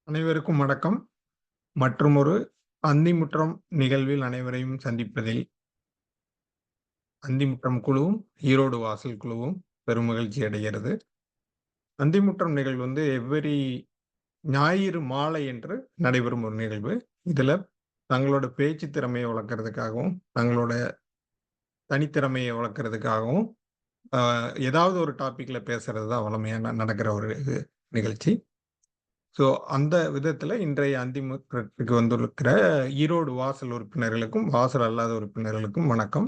அனைவருக்கும் வணக்கம். மற்றுமொரு அந்திமுற்றம் நிகழ்வில் அனைவரையும் சந்திப்பதில் அந்திமுற்றம் குழுவும், ஈரோடு வாசல் குழுவும் பெருமகிழ்ச்சி அடைகிறது. அந்திமுற்றம் நிகழ்வு எவ்வரி ஞாயிறு மாலை என்று நடைபெறும் ஒரு நிகழ்வு. இதுல தங்களோட பேச்சு திறமைய வளர்க்கறதுக்காகவும், தங்களோட தனித்திறமைய வளர்க்கறதுக்காகவும், அ ஏதாவது ஒரு டாபிக்ல பேசுறது தான் வழமையா நடக்கிற ஒரு நிகழ்ச்சி. ஸோ, அந்த விதத்தில இன்றைய அந்திமுற்றத்துக்கு வந்திருக்கிற ஈரோடு வாசல் உறுப்பினர்களுக்கும், வாசல் அல்லாத உறுப்பினர்களுக்கும் வணக்கம்.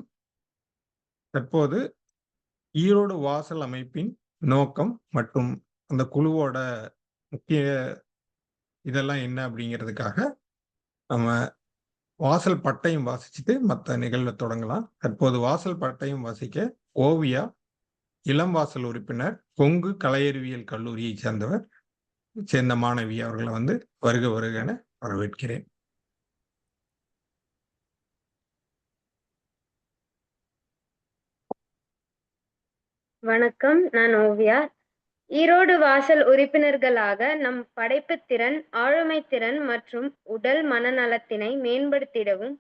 தற்போது ஈரோடு வாசல் அமைப்பின் நோக்கம் மற்றும் அந்த குழுவோட முக்கிய இதெல்லாம் என்ன அப்படிங்கிறதுக்காக, நம்ம வாசல் பட்டயம் வாசிச்சுட்டு மத்த நிகழ்வ தொடங்கலாம். தற்போது வாசல் பட்டயம் வாசிக்க ஓவியா, இளம் வாசல் உறுப்பினர், கொங்கு கலையறிவியல் கல்லூரியைச் சேர்ந்த மாணவி அவர்கள வருக வருக என வரவேற்கிறேன். வணக்கம், நான் ஓவியா. ஈரோடு வாசல் உறுப்பினர்களாக நம் படைப்புத் திறன், ஆளுமைத் திறன் மற்றும் உடல் மனநலத்தினை மேம்படுத்திடவும்,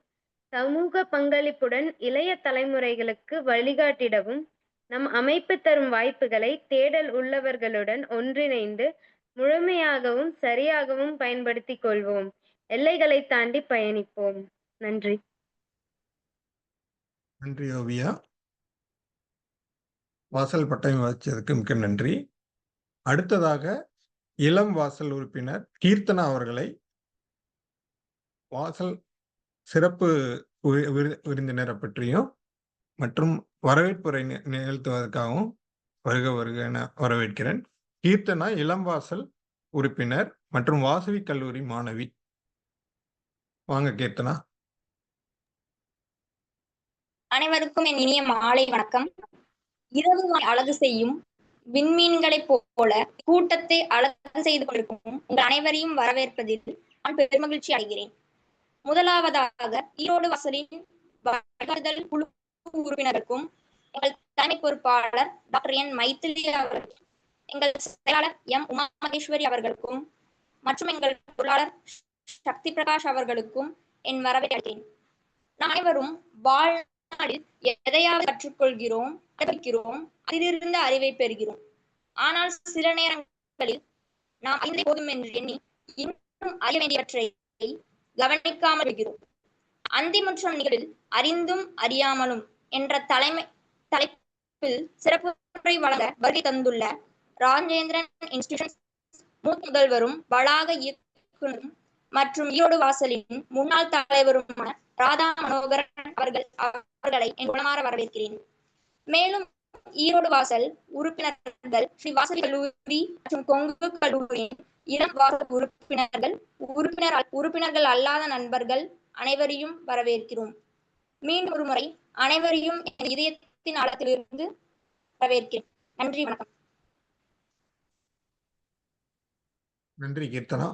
சமூக பங்களிப்புடன் இளைய தலைமுறைகளுக்கு வழிகாட்டிடவும், நம் அமைப்பு தரும் வாய்ப்புகளை தேடல் உள்ளவர்களுடன் ஒன்றிணைந்து முழுமையாகவும் சரியாகவும் பயன்படுத்திக் கொள்வோம். எல்லைகளை தாண்டி பயணிப்போம். நன்றி. நன்றி ஓவியா. வாசல் பட்டயம் வாசிச்சதுக்கு மிக்க நன்றி. அடுத்ததாக இளம் வாசல் உறுப்பினர் கீர்த்தனா அவர்களை வாசல் சிறப்பு விருந்தினரை பற்றியும் மற்றும் வரவேற்புரை நிகழ்த்துவதற்காகவும் வருக வருக என வரவேற்கிறேன். கீர்த்தனா இளம் வாசல் உறுப்பினர் மற்றும் வாசவி கல்லூரி மாணவி. வாங்க கீர்த்தனா. அனைவருக்கும் என் இனிய மாலை வணக்கம். இரவு அழகு செய்யும் விண்மீன்களைப் போல கூட்டத்தை அழகு செய்து கொண்டிருக்கும் உங்கள் அனைவரையும் வரவேற்பதில் நான் பெருமகிழ்ச்சி அடைகிறேன். முதலாவதாக ஈரோடு வாசலின் வழிகாட்டுதல் குழு உறுப்பினருக்கும், எங்கள் தலைமை பொறுப்பாளர் டாக்டர் என் மைத்திலி அவர்கள், எங்கள் செயலாளர் எம் உமா மகேஸ்வரி அவர்களுக்கும் மற்றும் எங்கள் பொருளாளர் சக்தி பிரகாஷ் அவர்களுக்கும் என் வரவேற்கிறேன். நாம் அனைவரும் வாழ்நாளில் எதையாவது கற்றுக்கொள்கிறோம், அதிலிருந்து அறிவை பெறுகிறோம். ஆனால் சில நேரங்களில் நாம் அறிந்தே போதும் என்று எண்ணி இன்னும் அறிய வேண்டியவற்றை கவனிக்காமல் இருக்கிறோம். அந்திமுற்றம் நிகழ்வில் அறிந்தும் அறியாமலும் என்ற தலைப்பில் சிறப்பு உரை வழங்க வருகை தந்துள்ள ராஜேந்திரன் இன்ஸ்டிடியூஷன் மூத்த முதல்வரும் வளாக இயக்குநரும் மற்றும் ஈரோடு வாசலின் முன்னாள் தலைவருமான ராதா மனோகரன் அவர்களை என் குணமாற வரவேற்கிறேன். மேலும் ஈரோடு வாசல் உறுப்பினர்கள், ஸ்ரீ வாசல் கல்லூரி மற்றும் கொங்கு கல்லூரியின் இளம் வாசல் உறுப்பினர்கள் அல்லாத நண்பர்கள் அனைவரையும் வரவேற்கிறோம். மீண்டும் ஒரு முறை அனைவரையும் என் இதயத்தின் ஆழத்திலிருந்து வரவேற்கிறேன். நன்றி, வணக்கம். நன்றி கீர்த்தனா.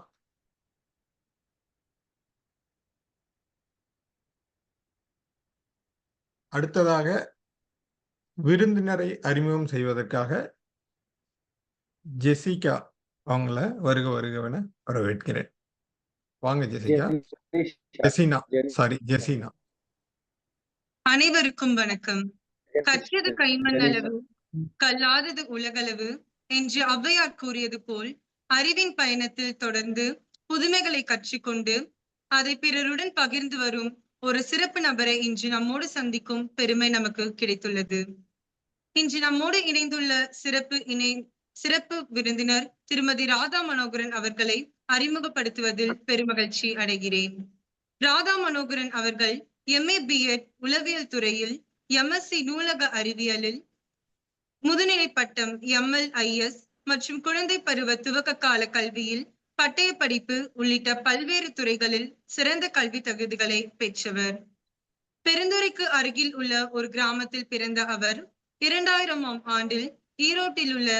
அடுத்ததாக விருந்தினரை அறிமுகம் செய்வதற்காக ஜெசிகா அவங்கள வருக வருகவென வரவேற்கிறேன். வாங்க ஜெசிகா. ஜெசினா. அனைவருக்கும் வணக்கம். கற்றது கைமண் அளவு, கல்லாதது உலகளவு என்று ஔவையார் கூறியது போல் அறிவின் பயணத்தில் தொடர்ந்து புதுமைகளை கற்றுக்கொண்டு அதை பிறருடன் பகிர்ந்து வரும் ஒரு சிறப்பு நபரை இன்று நம்மோடு சந்திக்கும் பெருமை நமக்கு கிடைத்துள்ளது. இன்று நம்மோடு இணைந்துள்ள சிறப்பு விருந்தினர் திருமதி ராதா மனோகரன் அவர்களை அறிமுகப்படுத்துவதில் பெருமகிழ்ச்சி அடைகிறேன். ராதா மனோகரன் அவர்கள் MA BEd உளவியல் துறையில், MSc நூலக அறிவியலில், முதுநிலை பட்டம் MLIS மற்றும் குழந்தை பருவ துவக்க கால கல்வியில் பட்டய படிப்பு உள்ளிட்ட பல்வேறு துறைகளில் சிறந்த கல்வி தகுதிகளை பெற்றவர். பெருந்துறைக்கு அருகில் உள்ள ஒரு கிராமத்தில் பிறந்த அவர் 2000ஆம் ஆண்டில் ஈரோட்டில் உள்ள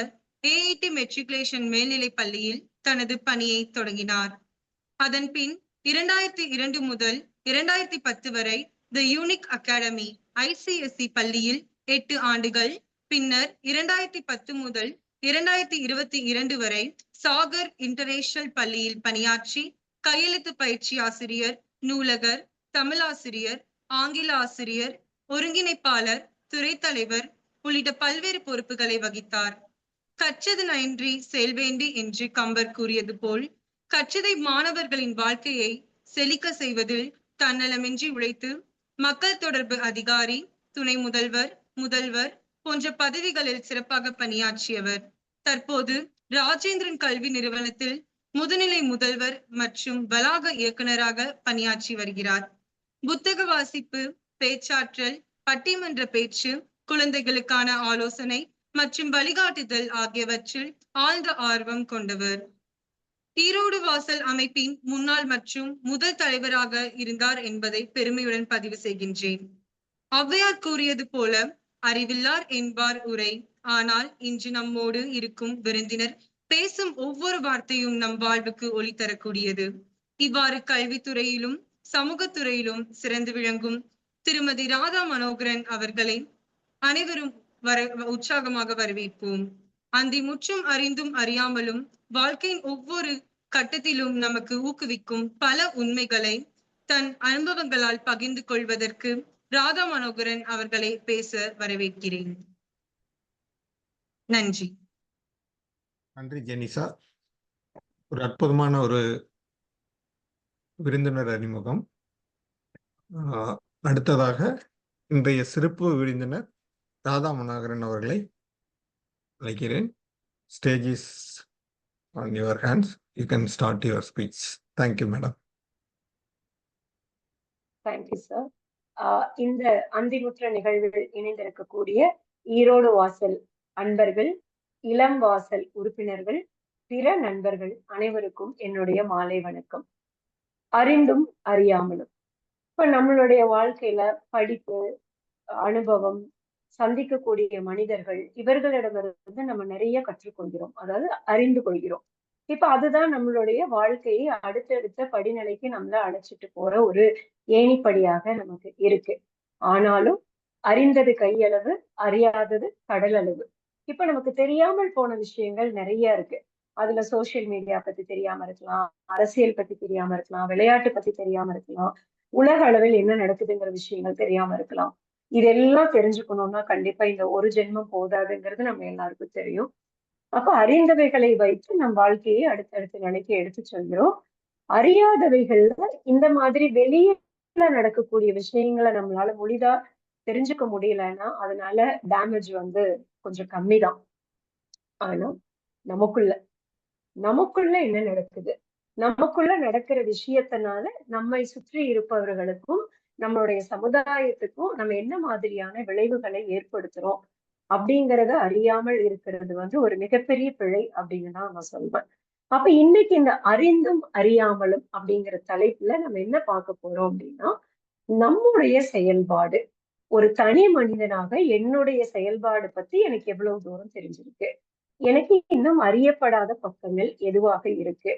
AIT மெட்ரிகுலேஷன் மேல்நிலை பள்ளியில் தனது பணியை தொடங்கினார். அதன் பின் 2002 முதல் 2010 வரை தி யூனிக் அகாடமி ICSE பள்ளியில் 8 ஆண்டுகள், பின்னர் 2010 முதல் 2022 வரை சாகர் இன்டர்நேஷனல் பள்ளியில் பணியாற்றி கையெழுத்து பயிற்சி ஆசிரியர், நூலகர், தமிழாசிரியர், ஆங்கில ஆசிரியர், ஒருங்கிணைப்பாளர், துறை தலைவர் உள்ளிட்ட பல்வேறு பொறுப்புகளை வகித்தார். கற்றது நன்றி செயல்வேண்டி என்று கம்பர் கூறியது போல் கற்றதை மாணவர்களின் வாழ்க்கையை செழிக்க செய்வதில் தன்னலமின்றி உழைத்து மக்கள் தொடர்பு அதிகாரி, துணை முதல்வர், முதல்வர் போன்ற பதவிகளில் சிறப்பாக பணியாற்றியவர். தற்போது ராஜேந்திரன் கல்வி நிறுவனத்தில் முதுநிலை முதல்வர் மற்றும் வளாக இயக்குநராக பணியாற்றி வருகிறார். புத்தக வாசிப்பு, பேச்சாற்றல், பட்டிமன்ற பேச்சு, குழந்தைகளுக்கான ஆலோசனை மற்றும் வழிகாட்டுதல் ஆகியவற்றில் ஆழ்ந்த ஆர்வம் கொண்டவர். ஈரோடு வாசல் அமைப்பின் முன்னாள் மற்றும் முதல் தலைவராக இருந்தார் என்பதை பெருமையுடன் பதிவு செய்கின்றேன். ஔவையார் கூறியது போல, அறிவில்லார் என்பார் உரை, ஆனால் இன்று நம்மோடு இருக்கும் விருந்தினர் பேசும் ஒவ்வொரு வார்த்தையும் நம் வாழ்வுக்கு ஒளி தரக்கூடியது. இவ்வாறு கல்வித்துறையிலும் சமூகத்துறையிலும் சிறந்து விளங்கும் திருமதி ராதா மனோகரன் அவர்களை அனைவரும் உற்சாகமாக வரவேற்போம். அந்தி முற்றும் அறிந்தும் அறியாமலும் வாழ்க்கையின் ஒவ்வொரு கட்டத்திலும் நமக்கு ஊக்குவிக்கும் பல உண்மைகளை தன் அனுபவங்களால் பகிர்ந்து கொள்வதற்கு ராதா மனோகரன் அவர்களை பேச வரவேற்கிறேன். நன்றி. நன்றி ஜெனிசா. ஒரு அற்புதமான ஒரு விருந்தினர் அறிமுகம். அடுத்ததாக இன்றைய சிறப்பு விருந்தினர் ராதா மனோகரன் அவர்களை அழைக்கிறேன். Stage is on your hands. You can start your speech. Thank you, madam. Thank you, sir. இந்த அந்திமுற்ற நிகழ்வில் இணைந்திருக்கக்கூடிய ஈரோடு வாசல் அன்பர்கள், இளம் வாசல் உறுப்பினர்கள், பிற நண்பர்கள் அனைவருக்கும் என்னுடைய மாலை வணக்கம். அறிந்தும் அறியாமலும் இப்ப நம்மளுடைய வாழ்க்கையில படிப்பு, அனுபவம், சந்திக்கக்கூடிய மனிதர்கள், இவர்களிடமிருந்து நம்ம நிறைய கற்றுக்கொள்கிறோம், அதாவது அறிந்து கொள்கிறோம். இப்ப அதுதான் நம்மளுடைய வாழ்க்கையை அடுத்தடுத்த படிநிலைக்கு நம்மள அழைச்சிட்டு போற ஒரு ஏணிப்படியாக நமக்கு இருக்கு. ஆனாலும் அறிந்தது கையளவு, அறியாதது கடல் அளவு. இப்ப நமக்கு தெரியாமல் போன விஷயங்கள் நிறைய இருக்கு. அதுல சோசியல் மீடியா பத்தி தெரியாம இருக்கலாம், அரசியல் பத்தி தெரியாம இருக்கலாம், விளையாட்டு பத்தி தெரியாம இருக்கலாம், உலக அளவில் என்ன நடக்குதுங்கிற விஷயங்கள் தெரியாம இருக்கலாம். இதெல்லாம் தெரிஞ்சுக்கணும்னா கண்டிப்பா இந்த ஒரு ஜென்மம் போதாதுங்கிறது நம்ம எல்லாருக்கும் தெரியும். அப்ப அறிந்தவைகளை வைத்து நம் வாழ்க்கையை அடுத்தடுத்த நிலைக்கு எடுத்து சொல்கிறோம். அறியாதவைகள்ல இந்த மாதிரி வெளியில நடக்கக்கூடிய விஷயங்களை நம்மளால முழுதா தெரிஞ்சுக்க முடியலன்னா அதனால டேமேஜ் கொஞ்சம் கம்மிதான். ஆனா நமக்குள்ள என்ன நடக்குது, நமக்குள்ள நடக்கிற விஷயத்தினால நம்மை சுற்றி இருப்பவர்களுக்கும் நம்மளுடைய சமுதாயத்துக்கும் நம்ம என்ன மாதிரியான விளைவுகளை ஏற்படுத்துறோம் அப்படிங்கிறத அறியாமல் இருக்கிறது ஒரு மிகப்பெரிய பிழை அப்படின்னு தான் நான் சொல்வேன். அப்ப இன்னைக்கு இந்த அறிந்தும் அறியாமலும் அப்படிங்கிற தலைப்புல நம்ம என்ன பார்க்க போறோம் அப்படின்னா, நம்முடைய செயல்பாடு, ஒரு தனி மனிதனாக என்னுடைய செயல்பாடு பத்தி எனக்கு எவ்வளவு தூரம் தெரிஞ்சிருக்கு, எனக்கு இன்னும் அறியப்படாத பக்கங்கள் எதுவாக இருக்கு,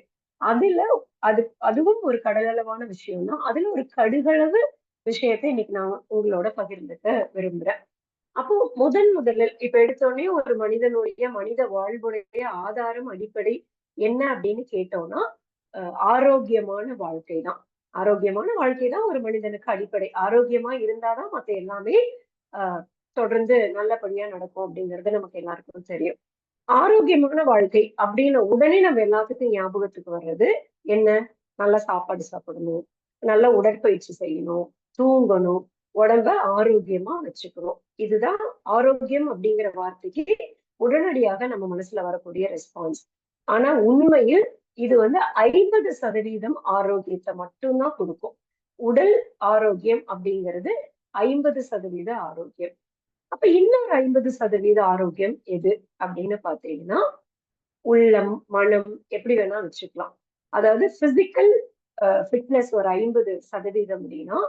அதுவும் ஒரு கடலளவான விஷயம் தான். அதுல ஒரு கடுகளவு விஷயத்தை இன்னைக்கு நான் உங்களோட பகிர்ந்துக்க விரும்புறேன். அப்போ முதலில் இப்ப எடுத்தோடனே ஒரு மனித வாழ்வுடைய ஆதாரம், அடிப்படை என்ன அப்படின்னு கேட்டோம்னா ஆரோக்கியமான வாழ்க்கை தான். ஆரோக்கியமான வாழ்க்கை தான் ஒரு மனிதனுக்கு அடிப்படை. ஆரோக்கியமா இருந்தாதான் மத்த எல்லாமே தொடர்ந்து நல்லபடியா நடக்கும் அப்படிங்கிறது நமக்கு எல்லாருக்கும் தெரியும். ஆரோக்கியமான வாழ்க்கை அப்படின்னு உடனே நம்ம எல்லாத்துக்கும் ஞாபகத்துக்கு வர்றது என்ன? நல்ல சாப்பாடு சாப்பிடணும், நல்ல உடற்பயிற்சி செய்யணும், தூங்கணும், உடம்ப ஆரோக்கியமா வச்சுக்கணும். இதுதான் ஆரோக்கியம் அப்படிங்கிற வார்த்தைக்கு உடனடியாக நம்ம மனசுல வரக்கூடிய ரெஸ்பான்ஸ். ஆனா உண்மையில் இது 50% ஆரோக்கியத்தை மட்டும்தான் கொடுக்கும். உடல் ஆரோக்கியம் அப்படிங்கிறது 50% ஆரோக்கியம். அப்ப இன்னொரு 50% ஆரோக்கியம் எது அப்படின்னு பாத்தீங்கன்னா, உள்ளம், மனம், எப்படி வேணா வச்சுக்கலாம். அதாவது பிசிக்கல் ஃபிட்னஸ் ஒரு 50% அப்படின்னா,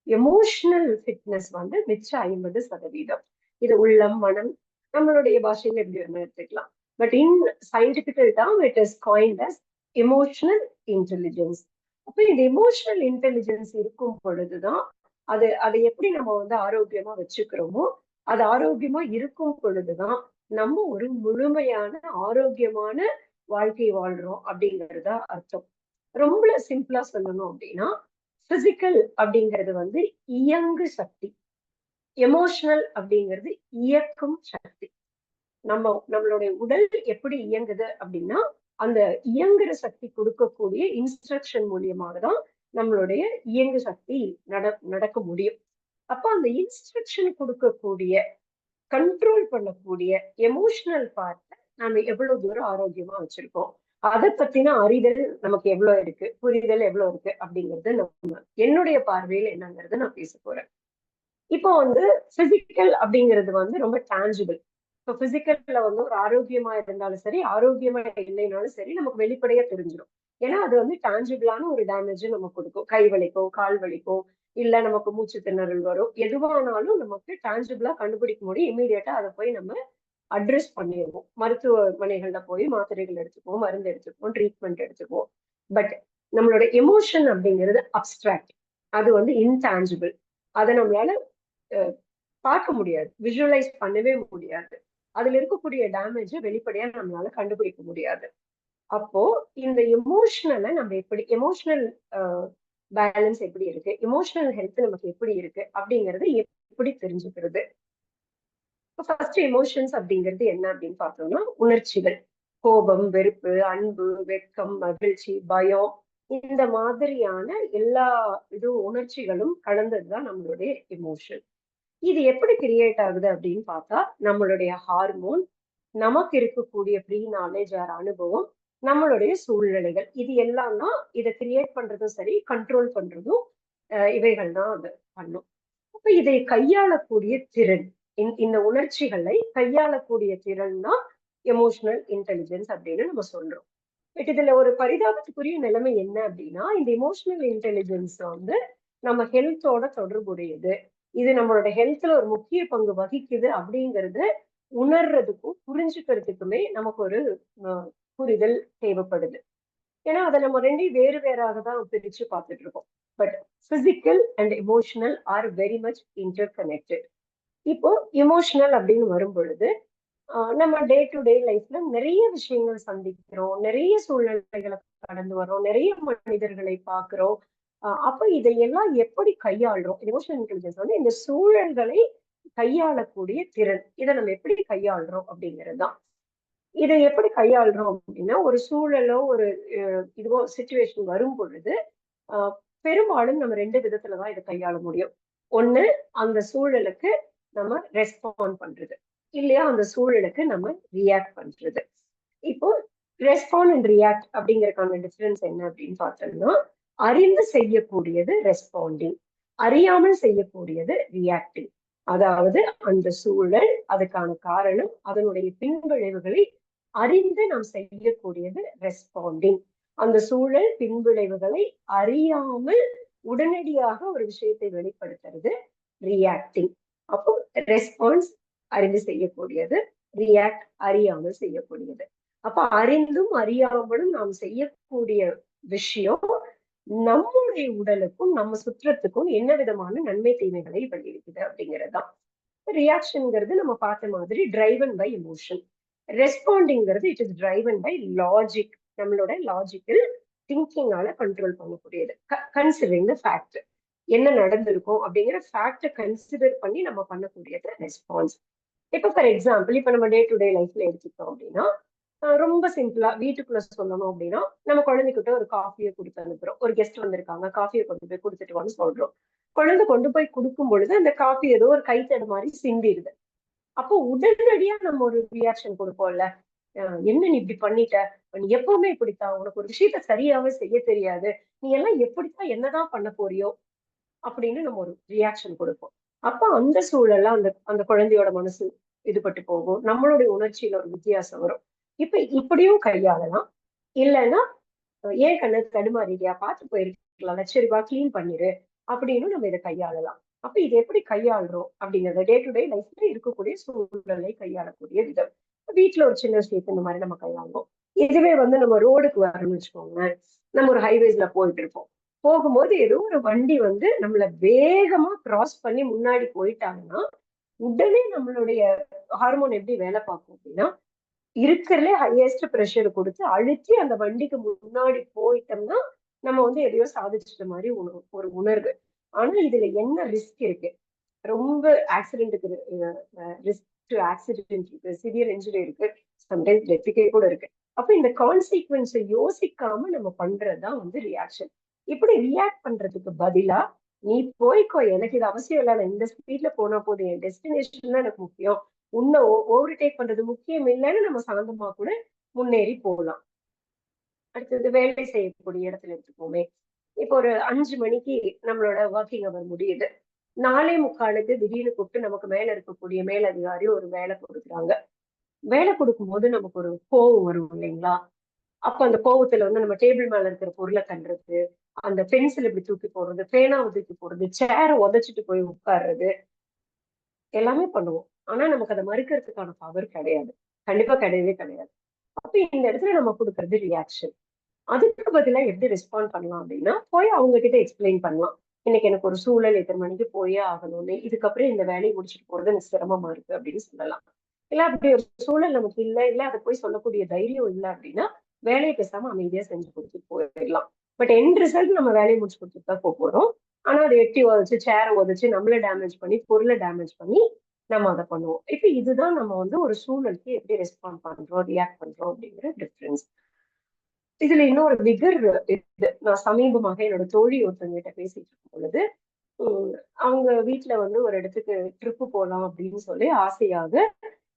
எமோஷனல் ஃபிட்னஸ் மிச்சம் 50%. இது உள்ளம், மனம், நம்மளுடைய பாஷையில எப்படி வேணா எடுத்துக்கலாம். But in scientifical term it is coined as emotional intelligence. அப்ப இந்த எமோஷனல் இன்டெலிஜென்ஸ் இருக்கும் பொழுதுதான் அதை எப்படி நம்ம ஆரோக்கியமா வச்சுக்கிறோமோ, அது ஆரோக்கியமா இருக்கும் பொழுதுதான் நம்ம ஒரு முழுமையான ஆரோக்கியமான வாழ்க்கை வாழ்றோம் அப்படிங்கறதா அர்த்தம். ரொம்ப சிம்பிளா சொல்லணும் அப்படின்னா, பிசிக்கல் அப்படிங்கிறது வந்து இயங்கு சக்தி, எமோஷனல் அப்படிங்கிறது இயக்கும் சக்தி. நம்மளுடைய உடல் எப்படி இயங்குது அப்படின்னா, அந்த இயங்குற சக்தி கொடுக்கக்கூடிய இன்ஸ்ட்ரக்ஷன் மூலியமாக தான் நம்மளுடைய இயங்கு சக்தி நடக்க முடியும். அப்ப அந்த இன்ஸ்ட்ரக்ஷன் கொடுக்கக்கூடிய, கண்ட்ரோல் பண்ணக்கூடிய எமோஷனல் பார்ட்ட நாம எவ்வளவு தூரம் ஆரோக்கியமா வச்சிருக்கோம், அதை பத்தின அறிதல் நமக்கு எவ்வளவு இருக்கு, புரிதல் எவ்வளவு இருக்கு அப்படிங்கறது என்னுடைய பார்வையில் என்னங்கிறது நான் பேச போறேன். இப்போ வந்து பிசிக்கல் அப்படிங்கிறது வந்து ரொம்ப டான்ஜிபிள். இப்போ பிசிக்கல்ல வந்து ஒரு ஆரோக்கியமா இருந்தாலும் சரி, ஆரோக்கியமா இல்லைனாலும் சரி, நமக்கு வெளிப்படையா தெரிஞ்சிடும். ஏன்னா அது வந்து டான்ஜிபிளான ஒரு டேமேஜ் நமக்கு கொடுக்கும். கை வலிக்கும், கால் வலிக்கும், இல்ல நமக்கு மூச்சு திணறல் வரும். எதுவானாலும் நமக்கு டான்ஜிபிளா கண்டுபிடிக்க முடியும். இமீடியட்டா அதை போய் நம்ம அட்ரஸ் பண்ணிடுவோம். மருத்துவமனைகள்ல போய் மாத்திரைகள் எடுத்துக்குவோம், மருந்து எடுத்துக்குவோம், ட்ரீட்மெண்ட் எடுத்துக்குவோம். பட் நம்மளோட எமோஷன் அப்படிங்கிறது அப்டிராக்ட். அது வந்து இன்டான்ஜிபிள். அதை நம்மளால பார்க்க முடியாது, விஷுவலைஸ் பண்ணவே முடியாது. அதுல இருக்கக்கூடிய டேமேஜை வெளிப்படையா நம்மளால கண்டுபிடிக்க முடியாது. அப்போ இந்த எமோஷனலை நம்ம எப்படி, எமோஷனல் பேலன்ஸ் எப்படி இருக்கு, எமோஷனல் ஹெல்த் நமக்கு எப்படி இருக்கு அப்படிங்கறது எப்படி தெரிஞ்சுக்கிறது? ஃபர்ஸ்ட் எமோஷன்ஸ் அப்படிங்கிறது என்ன அப்படின்னு பார்த்தோம்னா, உணர்ச்சிகள். கோபம், வெறுப்பு, அன்பு, வெட்கம், மகிழ்ச்சி, பயம், இந்த மாதிரியான எல்லா உணர்ச்சிகளும் கலந்ததுதான் நம்மளுடைய எமோஷன். இது எப்படி கிரியேட் ஆகுது அப்படின்னு பார்த்தா, நம்மளுடைய ஹார்மோன், நமக்கு இருக்கக்கூடிய ப்ரீ நாலேஜ் ஆர் அனுபவம், நம்மளுடைய சூழ்நிலைகள், இது எல்லாம் தான் இதை கிரியேட் பண்றதும் சரி, கண்ட்ரோல் பண்றதும் இவைகள் தான் அது பண்ணும். அப்ப இதை கையாளக்கூடிய திறன், இந்த உணர்ச்சிகளை கையாளக்கூடிய திறன் தான் எமோஷனல் இன்டெலிஜென்ஸ் அப்படின்னு நம்ம சொல்றோம். பட் இதுல ஒரு பரிதாபத்துக்குரிய நிலைமை என்ன அப்படின்னா, இந்த எமோஷனல் இன்டெலிஜென்ஸ் வந்து நம்ம ஹெல்த்தோட தொடர்புடையது. இது நம்மளோட ஹெல்த்ல ஒரு முக்கிய பங்கு வகிக்குது அப்படிங்கிறது உணர்றதுக்கும் புரிஞ்சுக்கிறதுக்குமே நமக்கு ஒரு புரிதல் தேவைப்படுது. ஏன்னா அதை நம்ம ரெண்டையும் வேறு வேறாக தான் பிரிச்சு பார்த்துட்டு இருக்கோம். But physical and emotional are very much inter connected. இப்போ எமோஷனல் அப்படின்னு வரும் பொழுது நம்ம டே டு டே லைஃப்ல நிறைய விஷயங்கள் சந்திக்கிறோம், நிறைய சூழ்நிலைகளை கடந்து வர்றோம், நிறைய மனிதர்களை பார்க்கிறோம். அப்ப இதையெல்லாம் எப்படி கையாளுறோம்? எமோஷனல் இன்டெலிஜென்ஸ் வந்து இந்த சூழல்களை கையாளக்கூடிய திறன். இதை நம்ம எப்படி கையாளுறோம் அப்படிங்கிறது தான். இதை எப்படி கையாளுறோம் அப்படின்னா, ஒரு சூழலோ ஒரு இதுவோ சிச்சுவேஷன் வரும் பொழுது பெரும்பாலும் நம்ம ரெண்டு விதத்துலதான் இதை கையாள முடியும். ஒண்ணு, அந்த சூழலுக்கு நம்ம ரெஸ்பாண்ட் பண்றது, இல்லையா அந்த சூழலுக்கு நம்ம ரியாக்ட் பண்றது. இப்போ ரெஸ்பாண்ட் அண்ட் ரியாக்ட் அப்படிங்கறதுக்கான டிஃபரன்ஸ் என்ன அப்படின்னு பார்த்தோம்னா, அறிந்து செய்யக்கூடியது ரெஸ்பாண்டிங், அறியாமல் செய்யக்கூடியது ரியாக்டிங். அதாவது அந்த சூழல், அதுக்கான காரணம், அதனுடைய பின்விளைவுகளை அறிந்து நாம் செய்யக்கூடியது ரெஸ்பாண்டிங். அந்த சூழல் பின்விளைவுகளை அறியாமல் உடனடியாக ஒரு விஷயத்தை வெளிப்படுத்துறது ரியாக்டிங். அப்போ ரெஸ்பான்ஸ் அறிந்து செய்யக்கூடியது, ரியாக்ட் அறியாமல் செய்யக்கூடியது. அப்ப அறிந்தும் அறியாமலும் நாம் செய்யக்கூடிய விஷயம் நம்முடைய உடலுக்கும் நம்ம சுற்றத்துக்கும் என்ன விதமான நன்மை தீமைகளை விளைவிக்குது அப்படிங்கறதுதான். ரியாக்ஷன்ங்கிறது நம்ம பார்த்த மாதிரி டிரைவன் பை எமோஷன். ரெஸ்பாண்டிங்கிறது it is driven by logic. நம்மளோட லாஜிக்கல் திங்கிங்கால கண்ட்ரோல் பண்ணக்கூடியது. கன்சிடரிங் த ஃபேக்ட், என்ன நடந்திருக்கும் அப்படிங்கிற ஃபேக்டை கன்சிடர் பண்ணி நம்ம பண்ணக்கூடியது ரெஸ்பான்ஸ். இப்ப ஃபார் எக்ஸாம்பிள், இப்ப நம்ம டே டு டே லைஃப்ல எடுத்துக்கிட்டோம் அப்படின்னா, ரொம்ப சிம்பிளா வீட்டுக்குள்ள சொல்லணும் அப்படின்னா, நம்ம குழந்தைகிட்ட ஒரு காஃபியை கொடுத்து அனுப்புறோம். ஒரு கெஸ்ட் வந்திருக்காங்க, காஃபியை கொண்டு போய் கொடுத்துட்டு வான்னு சொல்றோம். குழந்தை கொண்டு போய் கொடுக்கும் பொழுது அந்த காஃபி ஏதோ ஒரு கைத்தடு மாதிரி சிந்திடுது. அப்போ உடனடியா நம்ம ஒரு ரியாக்ஷன் கொடுப்போம்ல, என்ன நீ இப்படி பண்ணிட்ட, நீ எப்பவுமே இப்படித்தான், உனக்கு ஒரு விஷயத்த சரியாவே செய்ய தெரியாது, நீ எல்லாம் எப்படித்தான் என்னதான் பண்ண போறியோ அப்படின்னு நம்ம ஒரு ரியாக்ஷன் கொடுப்போம். அப்ப அந்த சூழல்ல அந்த அந்த குழந்தையோட மனசு இதுபட்டு போகும், நம்மளுடைய உணர்ச்சியில ஒரு வித்தியாசம் வரும். இப்ப இப்படியும் கையாளலாம். இல்லைன்னா, ஏன் கண்ணு தடுமாறியா, பார்த்து போயிருக்கலாம், சரிவா கிளீன் பண்ணிரு அப்படின்னு நம்ம இதை கையாளலாம். அப்ப இதை எப்படி கையாளுறோம் அப்படிங்கறது டே டு டே லைஃப்ல இருக்கக்கூடிய சூழலை கையாளக்கூடிய விதம். வீட்டுல ஒரு சின்ன விஷயத்தை இந்த மாதிரி நம்ம கையாளுவோம். இதுவே வந்து நம்ம ரோடுக்கு வரணும்னு வச்சுக்கோங்க, நம்ம ஒரு ஹைவேஸ்ல போயிட்டு இருப்போம். போகும்போது ஏதோ ஒரு வண்டி வந்து நம்மள வேகமா கிராஸ் பண்ணி முன்னாடி போயிட்டாங்கன்னா, உடனே நம்மளுடைய ஹார்மோன் எப்படி வேலை பார்க்கும் அப்படின்னா, இருக்கிறதுலே ஹையஸ்ட் ப்ரெஷர் கொடுத்து அழுத்தி அந்த வண்டிக்கு முன்னாடி போயிட்டோம்னா நம்ம வந்து எதையோ சாதிச்சிட்ட மாதிரி ஒரு உணர்வு. ஆனா இதுல என்ன ரிஸ்க் இருக்கு? ரொம்ப ஆக்சிடென்ட்டுக்கு ரிஸ்க் டு ஆக்சிடென்ட் இருக்கு, சிவியர் இன்ஜுரி இருக்கு, சம்டைம்ஸ் டெத்துக்கே கூட இருக்கு. அப்ப இந்த கான்சிக்வன்ஸை யோசிக்காம நம்ம பண்றதுதான் வந்து ரியாக்ஷன். இப்படி ரியாக்ட் பண்றதுக்கு பதிலா நீ போய்க்கோ, எனக்கு இது அவசியம் இல்லை, நான் இந்த ஸ்பீட்ல போனா போதும், என் டெஸ்டினேஷன் தான் எனக்கு முக்கியம், உன்னை ஓவர்டேக் பண்றது முக்கியம் இல்லைன்னு நம்ம சாந்தமா கூட முன்னேறி போகலாம். அடுத்தது வேலை செய்யக்கூடிய இடத்துல எடுத்துக்கோமே. இப்போ ஒரு 5 மணிக்கு நம்மளோட ஒர்க்கிங் அவர் முடியுது. 4:45 திடீர்னு கூப்பிட்டு நமக்கு மேல இருக்கக்கூடிய மேலதிகாரி ஒரு வேலை கொடுக்குறாங்க. வேலை கொடுக்கும்போது நமக்கு ஒரு கோவம் வரும் இல்லைங்களா? அப்ப அந்த கோவத்துல வந்து நம்ம டேபிள் மேல இருக்கிற பொருளை தள்ளுறது, அந்த பென்சில் இப்படி தூக்கி போடுறது, பேனாவை தூக்கி போடுறது, சேரை உதைச்சிட்டு போய் உட்கார்றது, எல்லாமே பண்ணுவோம். ஆனா நமக்கு அதை மறுக்கிறதுக்கான பவர் கிடையாது. கண்டிப்பா கிடையவே கிடையாது. அப்ப இந்த இடத்துல நம்ம கொடுக்கறது ரியாக்ஷன். அதுக்கு பதிலா எப்படி ரெஸ்பாண்ட் பண்ணலாம் அப்படின்னா, போய் அவங்க கிட்ட எக்ஸ்பிளைன் பண்ணலாம். இன்னைக்கு எனக்கு ஒரு சூழல் இத்தனை மணிக்கு போயே ஆகணும்னு, இதுக்கப்புறம் இந்த வேலையை முடிச்சுட்டு போறது எனக்கு சிரமமா இருக்கு அப்படின்னு சொல்லலாம். இல்ல அப்படி ஒரு சூழல் நமக்கு இல்ல, இல்ல அதை போய் சொல்லக்கூடிய தைரியம் இல்லை அப்படின்னா, வேலையை பேசாம அமைதியா செஞ்சு கொடுத்துட்டு போயிடலாம். பட் எண்ட் ரிசல்ட் நம்ம வேலையை முடிச்சு கொடுத்துட்டு தான் போறோம். ஆனா அதை எட்டி உதச்சு, சேரை உதச்சு, நம்மள டேமேஜ் பண்ணி, பொருளை டேமேஜ் பண்ணி நம்ம அதை பண்ணுவோம். இப்ப இதுதான் நம்ம வந்து ஒரு சூழலுக்கு எப்படி ரெஸ்பாண்ட் பண்றோம், ரியாக்ட் பண்றோம் அப்படிங்கிற டிஃபரன்ஸ். இதுல இன்னொரு பிகர் இது நான் சமீபமாக என்னோட தோழி ஒருத்தவங்கிட்ட பேசிட்டு இருக்கும் பொழுது, உம் அவங்க வீட்டுல வந்து ஒரு இடத்துக்கு ட்ரிப்பு போலாம் அப்படின்னு சொல்லி ஆசையாக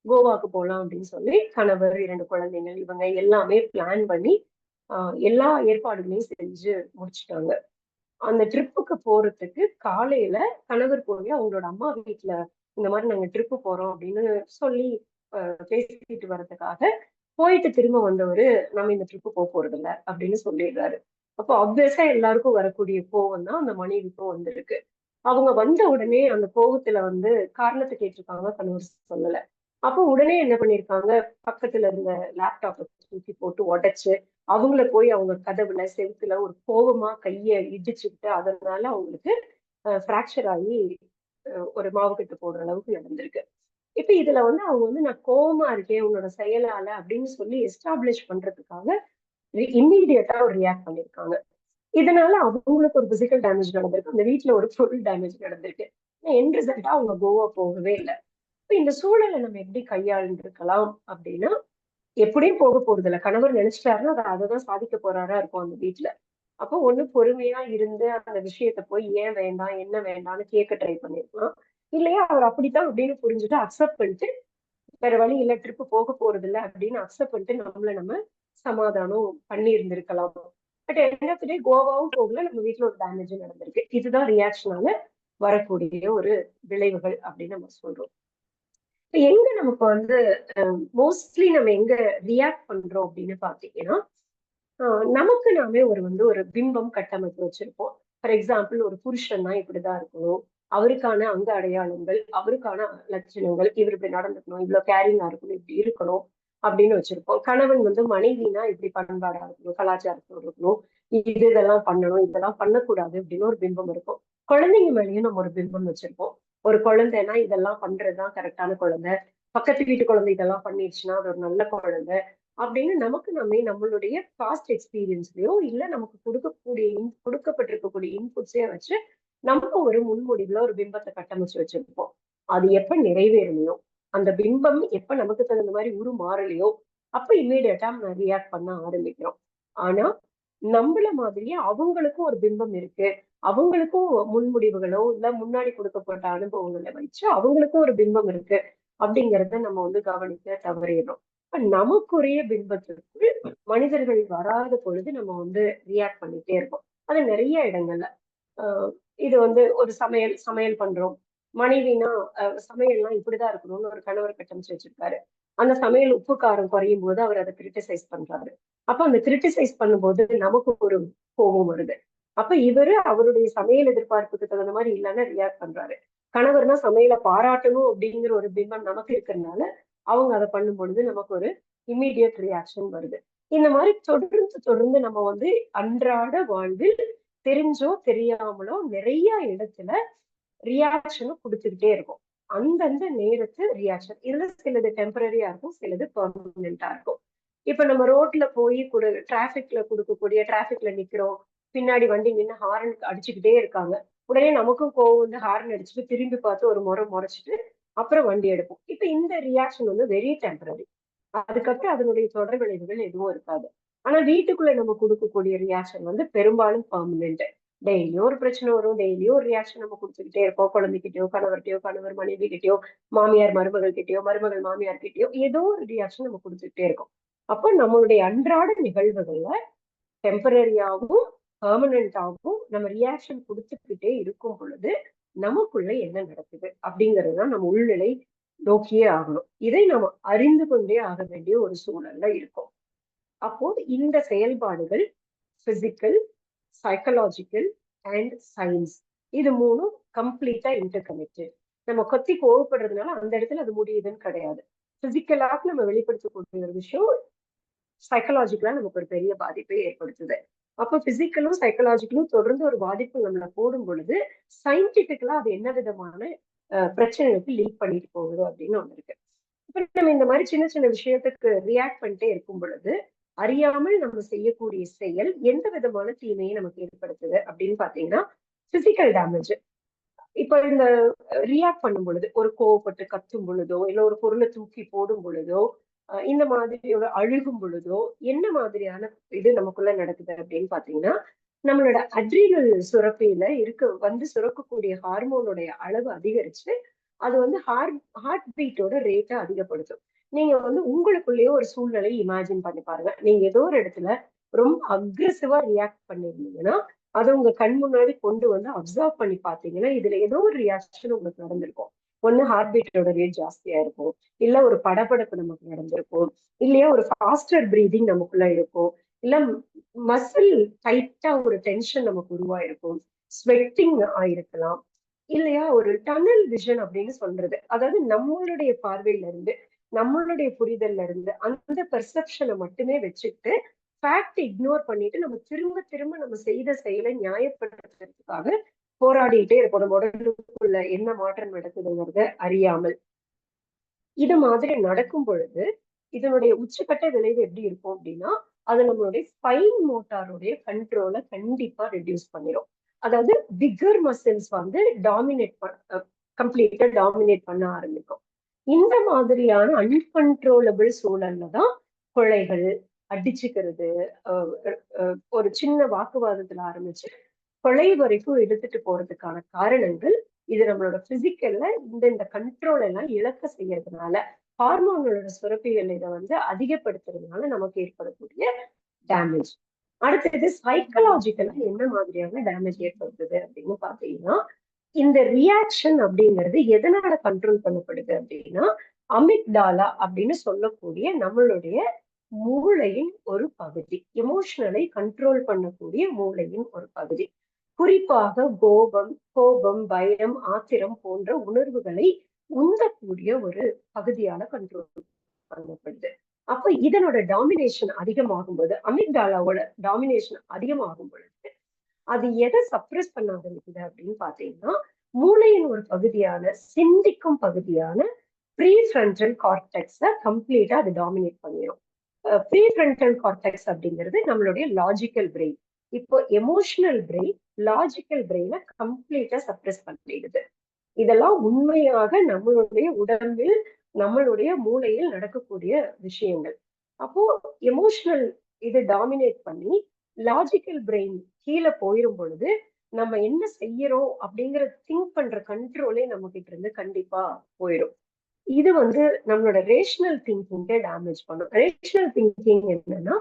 கோவாக்கு போலாம் அப்படின்னு சொல்லி கணவர், 2 குழந்தைகள் இவங்க எல்லாமே பிளான் பண்ணி எல்லா ஏற்பாடுகளையும் செஞ்சு முடிச்சுட்டாங்க. அந்த ட்ரிப்புக்கு போறதுக்கு காலையில கணவர் போய் அவங்களோட அம்மா வீட்டுல இந்த மாதிரி நாங்க ட்ரிப்பு போறோம் அப்படின்னு சொல்லி பேசிட்டு வர்றதுக்காக போயிட்டு திரும்ப வந்தவரு, நம்ம இந்த ட்ரிப்பு போறது இல்ல அப்படின்னு சொல்லிடுறாரு. அப்போ ஆப்வியஸா எல்லாருக்கும் வரக்கூடிய கோவம் தான் அந்த மனைவிக்கும் வந்திருக்கு. அவங்க வந்த உடனே அந்த கோவத்துல வந்து காரணத்தை கேட்டிருக்காங்க, கணவர் சொல்லல. அப்போ உடனே என்ன பண்ணிருக்காங்க, பக்கத்துல இருந்த லேப்டாப்பை தூக்கி போட்டு உடைச்சு, அவங்கள போய் அவங்க கதவுல செவுத்துல ஒரு கோவமா கைய இடிச்சுக்கிட்டு, அதனால அவங்களுக்கு ஃப்ராக்சர் ஆகி ஒரு மாவுக்கட்டு போடுற அளவுக்கு நடந்திருக்கு. இப்ப இதுல வந்து அவங்க வந்து நான் கோவமா இருக்கேன் உன்னோட செயலால அப்படின்னு சொல்லி எஸ்டாப்ளிஷ் பண்றதுக்காக இம்மீடியட்டா ஒரு ரியாக்ட் பண்ணிருக்காங்க. இதனால அவங்களுக்கு ஒரு பிசிக்கல் டேமேஜ் நடந்திருக்கு, அந்த வீட்டுல ஒரு பொருள் டேமேஜ் நடந்திருக்கு. என் ரிசல்ட்டா அவங்க கோவா போகவே இல்லை. இப்ப இந்த சூழலை நம்ம எப்படி கையாளுருக்கலாம் அப்படின்னா, எப்படியும் போக போறது இல்லை. கணவர் நினைச்சிட்டாருன்னா அதைதான் சாதிக்க போறாரா இருக்கும் அந்த வீட்டுல. அப்போ ஒண்ணு பொறுமையா இருந்து அந்த விஷயத்த போய் ஏன் வேண்டாம், என்ன வேண்டாம்னு கேட்க ட்ரை பண்ணிருக்கலாம். இல்லையா அவர் அப்படித்தான் அப்படின்னு புரிஞ்சுட்டு அக்செப்ட் பண்ணிட்டு, வேற வழி இல்ல, ட்ரிப்பு போக போறது இல்ல அப்படின்னு அக்செப்ட் பண்ணிட்டு நம்ம சமாதானம் பண்ணி இருந்திருக்கலாம். பட் எண்ட் ஆஃப் தி டே கோவாவும் போகல, நம்ம வீட்டுல ஒரு டேமேஜும் நடந்திருக்கு. இதுதான் ரியாக்ஷனால வரக்கூடிய ஒரு விளைவுகள் அப்படின்னு நம்ம சொல்றோம். இப்ப எங்க நமக்கு வந்து மோஸ்ட்லி நம்ம எங்க ரியாக்ட் பண்றோம் அப்படின்னு பாத்தீங்கன்னா, நமக்கு நாமே ஒரு பிம்பம் கட்டமைப்பு வச்சிருப்போம். ஃபார் எக்ஸாம்பிள் ஒரு புருஷன்னா இப்படிதான் இருக்கணும், அவருக்கான அங்க அடையாளங்கள், அவருக்கான லட்சணங்கள், இவர் இப்படி நடந்துக்கணும், இவ்வளவு கேரிங்கா இருக்கணும், இப்படி இருக்கணும் அப்படின்னு வச்சிருப்போம். கணவன் வந்து மனைவினா இப்படி பண்பாடா இருக்கணும், கலாச்சாரத்தோடு இருக்கணும், இதெல்லாம் பண்ணணும், இதெல்லாம் பண்ணக்கூடாது அப்படின்னு ஒரு பிம்பம் இருக்கும். குழந்தைங்க மேலேயும் நம்ம ஒரு பிம்பம் வச்சிருப்போம். ஒரு குழந்தைன்னா இதெல்லாம் பண்றதுதான் கரெக்டான குழந்தை, பக்கத்து வீட்டு குழந்தை இதெல்லாம் பண்ணிடுச்சுன்னா அது ஒரு நல்ல குழந்தை அப்படின்னு நமக்கு நம்மளுடைய பாஸ்ட் எக்ஸ்பீரியன்ஸ்லயோ இல்ல நமக்கு கொடுக்கப்பட்டிருக்கக்கூடிய இன்புட்ஸையும் வச்சு நம்ம ஒரு முன்முடிவுல ஒரு பிம்பத்தை கட்டமைச்சு வச்சிருப்போம். அது எப்ப நிறைவேறலையோ, அந்த பிம்பம் எப்ப நமக்கு தகுந்த மாதிரி உருமாறலையோ, அப்ப இம்மீடியட்டா நம்ம ரியாக்ட் பண்ண ஆரம்பிக்கிறோம். ஆனா நம்மள மாதிரியே அவங்களுக்கும் ஒரு பிம்பம் இருக்கு, அவங்களுக்கும் முன்முடிவுகளோ இல்ல முன்னாடி கொடுக்கப்பட்ட அனுபவங்களை வச்சு அவங்களுக்கும் ஒரு பிம்பம் இருக்கு அப்படிங்கிறத நம்ம வந்து கவனிக்க தவறிடுறோம். நமக்குரிய பிம்பத்திற்கு மனிதர்கள் வராத பொழுது நம்ம வந்து ரியாக்ட் பண்ணிட்டே இருக்கோம். அது நிறைய இடங்கள்ல இது வந்து ஒரு சமையல் பண்றோம். மனைவினா சமையல்லாம் இப்படிதான் இருக்கணும்னு ஒரு கணவர் கட்டமைச்சு வச்சிருக்காரு. அந்த சமையல் உப்பு காரம் குறையும் போது அவர் அதை கிரிட்டிசைஸ் பண்றாரு. அப்ப அந்த கிரிட்டிசைஸ் பண்ணும்போது நமக்கு ஒரு கோபம் வருது. அப்ப இவரு அவருடைய சமையல் எதிர்பார்ப்புக்கு தகுந்த மாதிரி இல்லைன்னா ரியாக்ட் பண்றாரு. கணவர்னா சமையலை பாராட்டணும் அப்படிங்கிற ஒரு பிம்பம் நமக்கு இருக்கிறதுனால அவங்க அதை பண்ணும் பொழுது நமக்கு ஒரு இம்மீடியட் ரியாக்ஷன் வருது. இந்த மாதிரி தொடர்ந்து நம்ம வந்து அன்றாட வாழ்வில் தெரிஞ்சோ தெரியாமலோ நிறைய இடத்துல ரியாக்ஷனும் கொடுத்துக்கிட்டே இருக்கும். அந்தந்த நேரத்து ரியாக்ஷன். இதுல சிலது டெம்பரரியா இருக்கும், சிலது பெர்மனண்டா இருக்கும். இப்ப நம்ம ரோட்ல போய் டிராபிக்ல நிக்கிறோம், பின்னாடி வண்டி நின்று ஹாரன் அடிச்சுக்கிட்டே இருக்காங்க. உடனே நமக்கும் கோவம் வந்து ஹாரன் அடிச்சுட்டு திரும்பி பார்த்து ஒரு முறைச்சிட்டு அப்புறம் வண்டி எடுப்போம். இப்ப இந்த ரியாக்ஷன் வந்து வெரி டெம்பரரி. அதுக்கப்புறம் அதனுடைய தொடர் விளைவுகள் எதுவும் இருக்காது. ஆனா வீட்டுக்குள்ள நம்ம கொடுக்கக்கூடிய ரியாக்ஷன் வந்து பெரும்பாலும் பெர்மனன்ட். டெய்லியும் ஒரு பிரச்சனை வரும், டெய்லியும் ஒரு ரியாக்ஷன் நம்ம கொடுத்துக்கிட்டே இருப்போம். குழந்தைகிட்டயோ, கணவர்கிட்டயோ, கணவர் மனைவி கிட்டயோ, மாமியார் மருமகள் கிட்டயோ, மருமகள் மாமியார் கிட்டயோ ஏதோ ஒரு ரியாக்ஷன் நம்ம கொடுத்துக்கிட்டே இருக்கோம். அப்போ நம்மளுடைய அன்றாட நிகழ்வுகள்ல டெம்பரரியாவும் பெர்மனண்டாவும் நம்ம ரியாக்ஷன் கொடுத்துக்கிட்டே இருக்கும் பொழுது நமக்குள்ள என்ன நடக்குது அப்படிங்கறதுதான் நம்ம உள்நிலை நோக்கியே ஆகணும். இதை நம்ம அறிந்து கொண்டே ஆக வேண்டிய ஒரு சூழல்ல இருக்கும். அப்போ இந்த செயல்பாடுகள் பிசிக்கல், சைக்கலாஜிக்கல் அண்ட் சயின்ஸ், இது மூணும் கம்ப்ளீட்டா இன்டர்கனெக்டட். நம்ம கொத்தி கோவப்படுறதுனால அந்த இடத்துல அது முடியுதுன்னு கிடையாது. பிசிக்கலாக நம்ம வெளிப்படுத்தக்கூடிய ஒரு விஷயம் சைக்கலாஜிக்கலா நமக்கு ஒரு பெரிய பாதிப்பை ஏற்படுத்துது. அப்போ பிசிக்கலும் சைக்கலாஜிக்கலும் தொடர்ந்து ஒரு பாதிப்பு நம்மளை போடும் பொழுது சயின்டிபிக்கலா அது என்ன விதமான பிரச்சனைகளுக்கு லீட் பண்ணிட்டு போகுது அப்படின்னு ஒண்ணு இருக்கு. இப்ப நம்ம இந்த மாதிரி சின்ன சின்ன விஷயத்துக்கு ரியாக்ட் பண்ணிட்டே இருக்கும் பொழுது அறியாமல் நம்ம செய்யக்கூடிய செயல் எந்த விதமான தீமையை நமக்கு ஏற்படுத்துது அப்படின்னு பாத்தீங்கன்னா பிசிக்கல் டேமேஜ். இப்ப இந்த ரியாக்ட் பண்ணும் பொழுது ஒரு கோவப்பட்டு கத்தும் பொழுதோ இல்ல ஒரு பொருளை தூக்கி போடும் பொழுதோ இந்த மாதிரி ஒரு அழுகும் பொழுதோ என்ன மாதிரியான இது நமக்குள்ள நடக்குது அப்படின்னு பாத்தீங்கன்னா நம்மளோட அட்ரினல் சுரப்பியில சுரக்கக்கூடிய ஹார்மோனுடைய அளவு அதிகரிச்சு அது வந்து ஹார்ட் பீட்டோட ரேட்டை அதிகப்படுத்தும். நீங்க வந்து உங்களுக்குள்ளேயே ஒரு சூழ்நிலை இமேஜின் பண்ணி பாருங்க. நீங்க ஏதோ ஒரு இடத்துல ரொம்ப அக்ரெசிவா ரியாக்ட் பண்ணிருந்தீங்கன்னா அதை உங்க கண் முன்னாடி கொண்டு வந்து அப்சர்வ் பண்ணி பாத்தீங்கன்னா இதுல ஏதோ ஒரு ரியாக்ஷன் உங்களுக்கு நடந்திருக்கும். ஒண்ணு ஹார்ட் பீட்டோட ரேட் ஜாஸ்தியா இருக்கும், இல்ல ஒரு படபடப்பு நமக்கு நடந்திருக்கும், இல்லையா ஒரு ஃபாஸ்டர் பிரீதிங் நமக்குள்ள இருக்கும், இல்ல மசில் டைட்டா ஒரு டென்ஷன் நமக்கு உருவாயிருக்கும், ஸ்வெட்டிங் ஆயிருக்கலாம், இல்லையா ஒரு டனல் விஷன் அப்படின்னு சொல்றது. அதாவது நம்மளுடைய பார்வையில இருந்து நம்மளுடைய புரிதல்ல இருந்து அந்த பெர்செப்ஷனை மட்டுமே வச்சுக்கிட்டு ஃபேக்ட் இக்னோர் பண்ணிட்டு நம்ம திரும்ப திரும்ப நம்ம செய்த செயலை நியாயப்படுத்துறதுக்காக போராடிட்டே இருப்போம். நம்ம உடலுக்குள்ள என்ன மாற்றம் நடக்குதுங்கிறத அறியாமல். இது மாதிரி நடக்கும் பொழுது இதனுடைய உச்சக்கட்ட விளைவு எப்படி இருக்கும் அப்படின்னா அது நம்மளுடைய ஸ்பைன் மோட்டாருடைய கண்ட்ரோலை கண்டிப்பா ரெடியூஸ் பண்ணிடும். அதாவது பிகர் மசில்ஸ் வந்து கம்ப்ளீட்டா டாமினேட் பண்ண ஆரம்பிக்கும். இந்த மாதிரியான அன்கன்ட்ரோலபிள் சூழல்ல தான் கொலைகள், அடிச்சுக்கிறது, ஒரு சின்ன வாக்குவாதத்துல ஆரம்பிச்சு கொலை வரைக்கும் எடுத்துட்டு போறதுக்கான காரணங்கள் இது நம்மளோட பிசிக்கல்ல இந்த கண்ட்ரோல் எல்லாம் இழக்க செய்யறதுனால ஹார்மோன்களோட சுரப்பிகள் இதை வந்து அதிகப்படுத்துறதுனால நமக்கு ஏற்படக்கூடிய டேமேஜ். அடுத்தது சைக்கலாஜிக்கலா என்ன மாதிரியான டேமேஜ் ஏற்படுத்துது அப்படின்னு பாத்தீங்கன்னா இந்த ரியாக்ஷன் அப்படிங்கிறது எதனால கண்ட்ரோல் பண்ணப்படுது அப்படின்னா அமிக்டாலா அப்படின்னு சொல்லக்கூடிய நம்மளுடைய மூளையின் ஒரு பகுதி, எமோஷனலை கண்ட்ரோல் பண்ணக்கூடிய மூளையின் ஒரு பகுதி. குறிப்பாக கோபம், பயம், ஆத்திரம் போன்ற உணர்வுகளை உந்தக்கூடிய ஒரு பகுதியால கண்ட்ரோல் பண்ணப்படுது. அப்ப இதனோட டாமினேஷன் அதிகமாகும் போது, அமிக்டாலாவோட டாமினேஷன் அதிகமாகும் பொழுது அது எதை சப்ரஸ் பண்ண ஆரம்பிக்குது அப்படின்னு பாத்தீங்கன்னா மூளையின் ஒரு பகுதியான சிந்திக்கும் பகுதியான ப்ரீஃப்ரண்டல் கார்டெக்ஸை கம்ப்ளீட்டா அது டாமினேட் பண்ணிடும். ப்ரீஃப்ரண்டல் கார்டெக்ஸ் அப்படிங்கிறது நம்மளுடைய லாஜிக்கல் பிரெயின். இப்போ எமோஷனல் பிரெயின் லாஜிக்கல் பிரெயினை கம்ப்ளீட்டா சப்ரஸ் பண்ணிடுது. இதெல்லாம் உண்மையாக நம்மளுடைய உடம்பில் நம்மளுடைய மூளையில் நடக்கக்கூடிய விஷயங்கள். அப்போ எமோஷனல் இது டாமினேட் பண்ணி லாஜிக்கல் பிரெயின் கீழே போயிடும் பொழுது நம்ம என்ன செய்யறோம் அப்படிங்கறது திங்க் பண்ற கண்ட்ரோலே நம்ம கிட்ட இருந்து கண்டிப்பா போயிடும். இது வந்து நம்மளோட ரேஷனல் திங்கிங்கை டேமேஜ் பண்ணும். ரேஷனல் திங்கிங் என்னன்னா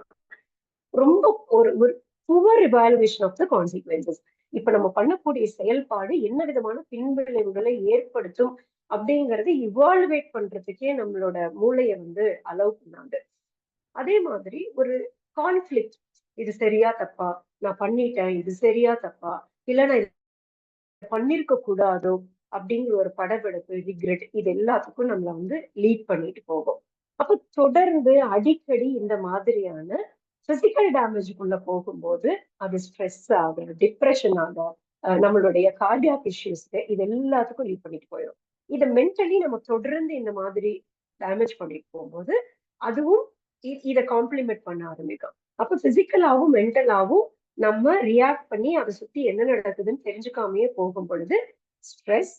ரொம்ப ஒரு poor evaluation of the consequences. இப்ப நம்ம பண்ணக்கூடிய செயல்பாடு என்ன விதமான பின்விளைவுகளை ஏற்படுத்தும் அப்படிங்கறது இவாலுவேட் பண்றதுக்கே நம்மளோட மூளையை வந்து அலோவ் பண்ணாது. அதே மாதிரி ஒரு கான்ஃபிளிக்ட், இது சரியா தப்பா, நான் பண்ணிட்டேன், இது சரியா தப்பா, இல்ல நான் இதை பண்ணிருக்க கூடாதோ அப்படிங்கிற ஒரு படபடப்பு, ரிக்ரெட், இது எல்லாத்துக்கும் நம்மள வந்து லீட் பண்ணிட்டு போகும். அப்போ தொடர்ந்து அடிக்கடி இந்த மாதிரியான பிசிக்கல் டேமேஜுக்குள்ள போகும்போது அது ஸ்ட்ரெஸ் ஆக, டிப்ரெஷன் ஆக, நம்மளுடைய கார்டியாக் இஷ்யூஸ்க்கு இது எல்லாத்துக்கும் லீட் பண்ணிட்டு போயிடும். இதை மென்டலி நம்ம தொடர்ந்து இந்த மாதிரி டேமேஜ் பண்ணிட்டு போகும்போது அதுவும் இதை காம்ப்ளிமெண்ட் பண்ண ஆரம்பிக்கும். அப்ப பிசிக்கலாவும் மென்டலாவும் நம்ம ரியாக்ட் பண்ணி அதை சுத்தி என்ன நடக்குதுன்னு தெரிஞ்சுக்காமையே போகும் பொழுது stress,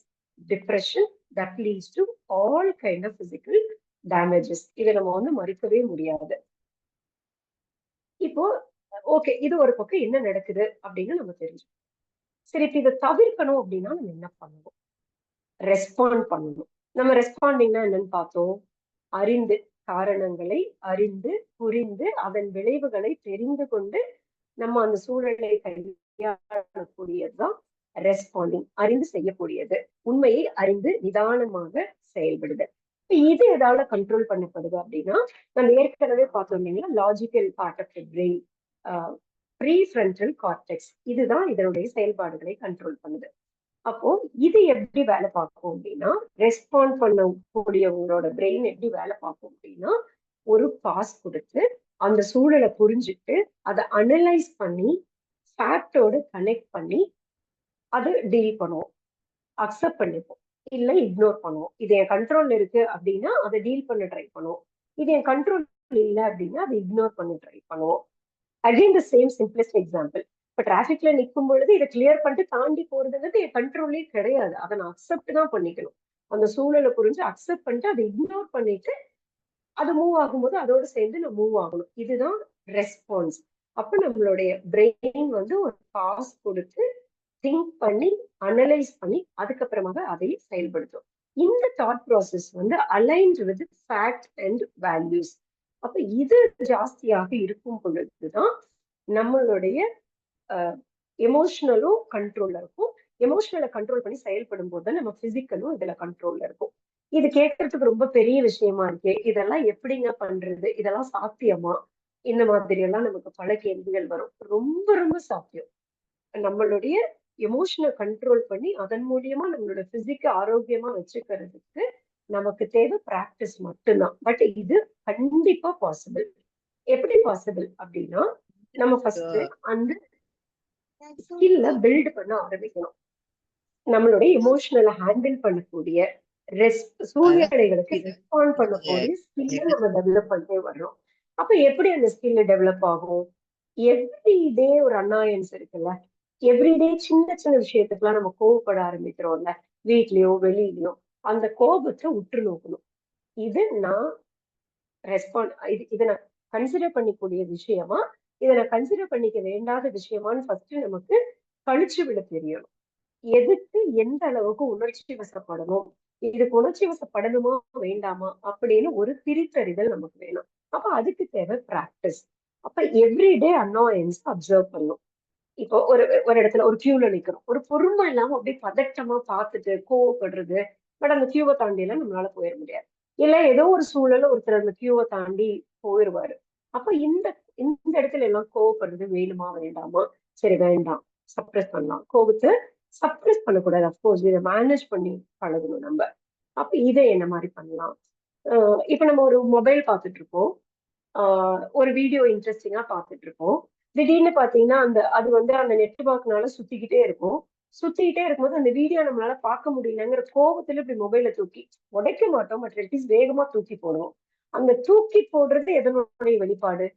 depression, that leads to all kind of physical damages. இதை நம்ம வந்து மறுக்கவே முடியாது. இப்போ ஓகே, இது ஒரு பக்கம் என்ன நடக்குது அப்படின்னு நம்ம தெரிஞ்சுக்கணும். சரி, இப்ப இதை தவிர்க்கணும் அப்படின்னா நம்ம என்ன பண்ணணும்? ரெஸ்பாண்ட் பண்ணணும். நம்ம ரெஸ்பாண்டிங்னா என்னன்னு பார்த்தோம். அறிந்து, காரணங்களை அறிந்து புரிந்து அதன் விளைவுகளை தெரிந்து கொண்டு நம்ம அந்த சூழலை கையாளக்கூடியதுதான் ரெஸ்பாண்டிங். அறிந்து செய்யக்கூடியது, உண்மையை அறிந்து நிதானமாக செயல்படுது. இது எதால கண்ட்ரோல் பண்ணப்படுது அப்படின்னா, நம்ம ஏற்கனவே பார்த்தோம் இல்லைங்களா, logical part of the brain, prefrontal cortex, இதுதான் இதனுடைய செயல்பாடுகளை கண்ட்ரோல் பண்ணுது. அப்போ இது எப்படி வேலை பார்க்கும் அப்படின்னா, ரெஸ்பாண்ட் பண்ணக்கூடியவங்களோட பிரெயின் எப்படி வேலை பார்க்கும் அப்படின்னா, ஒரு பாஸ் கொடுத்து அந்த சூழலை புரிஞ்சுட்டு அதை அனலைஸ் பண்ணி ஃபேக்டோட கனெக்ட் பண்ணி அதை டீல் பண்ணுவோம், அக்செப்ட் பண்ணிப்போம், இல்ல இக்னோர் பண்ணுவோம். இது என் கண்ட்ரோல்ல இருக்கு அப்படின்னா அதை டீல் பண்ண ட்ரை பண்ணுவோம். இது என் கண்ட்ரோல் இல்லை அப்படின்னா அதை இக்னோர் பண்ண ட்ரை பண்ணுவோம். Again the same simplest example. இப்ப டிராபிக்ல நிற்கும் பொழுது இதை கிளியர் பண்ணிட்டு தாண்டி போறதுங்கிறது என் கண்ட்ரோல்லே கிடையாது. அதை நான் அக்செப்ட் தான் பண்ணிக்கணும். அந்த சூழலை புரிஞ்சு அக்செப்ட் பண்ணிட்டு அதை இக்னோர் பண்ணிட்டு அது மூவ் ஆகும்போது அதோட சேர்ந்து நான் மூவ் ஆகணும். இதுதான் ரெஸ்பான்ஸ். அப்ப நம்மளுடைய பிரெயின் வந்து ஒரு பாஸ் கொடுத்து திங்க் பண்ணி அனலைஸ் பண்ணி அதுக்கப்புறமாக அதை செயல்படுத்தும். இந்த தாட் ப்ராசஸ் வந்து aligned with fact and values. அப்ப இது ஜாஸ்தியாக இருக்கும் பொழுதுதான் நம்மளுடைய எமோஷனலும் கண்ட்ரோல்ல இருக்கும். எமோஷனலை கண்ட்ரோல் பண்ணி செயல்படும் போது நம்ம பிசிக்கலும் இதுல கண்ட்ரோல்ல இருக்கும். இது கேட்கறதுக்கு ரொம்ப பெரிய விஷயமா இருக்கு, இதெல்லாம் எப்படிங்க பண்றது, இதெல்லாம் சாத்தியமா, இந்த மாதிரி எல்லாம் நமக்கு பல கேள்விகள் வரும். ரொம்ப ரொம்ப சாத்தியம். நம்மளுடைய எமோஷனை கண்ட்ரோல் பண்ணி அதன் மூலியமா நம்மளோட பிசிக்க ஆரோக்கியமா வச்சுக்கிறதுக்கு நமக்கு தேவை பிராக்டிஸ் மட்டும்தான். பட் இது கண்டிப்பா பாசிபிள். எப்படி பாசிபிள் அப்படின்னா, நம்ம ஃபர்ஸ்ட் அந்த ஸ்கில்ல பில்ட் பண்ண ஆரம்பிக்கணும். நம்மளுடைய எமோஷனலை ஹேண்டில் பண்ணக்கூடிய சூழ்நிலைகளுக்கு ரெஸ்பாண்ட் பண்ணக்கூடிய ஸ்கில்ல நம்ம டெவலப் பண்ணிட்டே வர்றோம். அப்ப எப்படி அந்த ஸ்கில்ல டெவலப் ஆகும்? எவ்ரிடே ஒரு அன்னாயன்ஸ் இருக்குல்ல, எவ்ரிடே சின்ன சின்ன விஷயத்துக்குலாம் நம்ம கோவப்பட ஆரம்பிக்கிறோம்ல, வீட்லயோ வெளியிலயோ, அந்த கோபத்தை உற்று நோக்கணும். இது நான் இதை நான் கன்சிடர் பண்ணிக்கூடிய விஷயமா, இதை நான் கன்சிடர் பண்ணிக்க வேண்டாத விஷயமான்னு ஃபர்ஸ்ட் நமக்கு கழிச்சு விட தெரியணும். எதுக்கு எந்த அளவுக்கு உணர்ச்சி வசப்படணும், இதுக்கு உணர்ச்சி வசப்படணுமா வேண்டாமா அப்படின்னு ஒரு பிரித்தறிதல் நமக்கு வேணும். அப்ப அதுக்கு தேவை பிராக்டிஸ். அப்ப எவ்ரிடே அன்னாயன்ஸ் அப்சர்வ் பண்ணும். இப்போ ஒரு ஒரு இடத்துல ஒரு கியூல நிக்கிறோம், ஒரு பொறுமை இல்லாம அப்படியே பதட்டமா பார்த்துட்டு கோவப்படுறது. பட் அந்த கியூவை தாண்டி எல்லாம் நம்மளால போயிட முடியாது. இல்ல ஏதோ ஒரு சூழல்ல ஒருத்தர் அந்த கியூவை தாண்டி போயிடுவாரு. அப்ப இந்த இந்த இடத்துல எல்லாம் கோவப்படுறது வேணுமா வேண்டாமா? சரி வேண்டாம், சப்ரஸ் பண்ணலாம். கோபத்தை சப்ரஸ் பண்ணக்கூடாது. அப்கோர்ஸ் இதை மேனேஜ் பண்ணி பழகணும் நம்ம. அப்ப இதை என்ன மாதிரி பண்ணலாம்? இப்ப நம்ம ஒரு மொபைல் பார்த்துட்டு இருப்போம், ஒரு வீடியோ இன்ட்ரெஸ்டிங்கா பார்த்துட்டு இருப்போம். திடீர்னு பாத்தீங்கன்னா அது வந்து அந்த நெட்வொர்க்னால சுத்திக்கிட்டே இருக்கும். சுத்திக்கிட்டே இருக்கும்போது அந்த வீடியோ நம்மளால பார்க்க முடியலங்கிற கோபத்துல இப்படி மொபைலை தூக்கி உடைக்க மாட்டோம், பட் அட்லீஸ்ட் வேகமா தூக்கி போடுவோம். அந்த தூக்கி போடுறது எதனுடைய வெளிப்பாடு?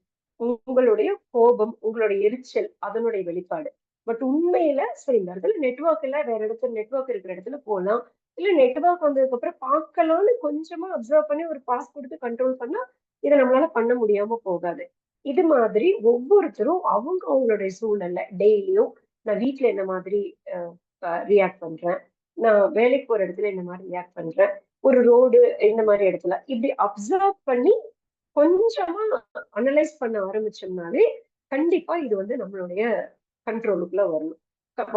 உங்களுடைய கோபம், உங்களுடைய எரிச்சல், அதனுடைய வெளிப்பாடு. பட் உண்மையில சரி, இந்த இடத்துல நெட்வொர்க் இல்ல, வேற இடத்துல நெட்வொர்க் இருக்கிற இடத்துல போகலாம். இல்ல நெட்வொர்க் வந்ததுக்கு அப்புறம் பார்க்கலாம்னு கொஞ்சமா அப்சர்வ் பண்ணி ஒரு பாஸ் கொடுத்து கண்ட்ரோல் பண்ணா இதை நம்மளால பண்ண முடியாம போகாது. இது மாதிரி ஒவ்வொருத்தரும் அவங்களுடைய சூழல்ல டெய்லியும் நான் வீட்டுல என்ன மாதிரி ரியாக்ட் பண்றேன், நான் வேலைக்கு போற இடத்துல என்ன மாதிரி ரியாக்ட் பண்றேன், ஒரு ரோடு இந்த மாதிரி இடத்துல இப்படி அப்சர்வ் பண்ணி கொஞ்சமா அனலைஸ் பண்ண ஆரம்பிச்சோம்னாலே கண்டிப்பா இது வந்து நம்மளுடைய கண்ட்ரோலுக்குள்ள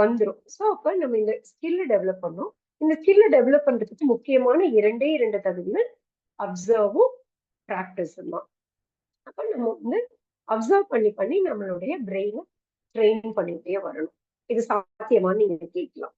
வந்துடும். ஸோ அப்ப நம்ம இந்த ஸ்கில்ல டெவலப் பண்ணோம். இந்த ஸ்கில்ல டெவலப் பண்றதுக்கு முக்கியமான 2 தகுதிகள் அப்சர்வும் பிராக்டிஸும் தான். அப்ப நம்ம வந்து அப்சர்வ் பண்ணி நம்மளுடைய பிரெயினை ட்ரெயின் பண்ணிட்டே வரணும். இது சாத்தியமான்னு நீங்க கேட்கலாம்.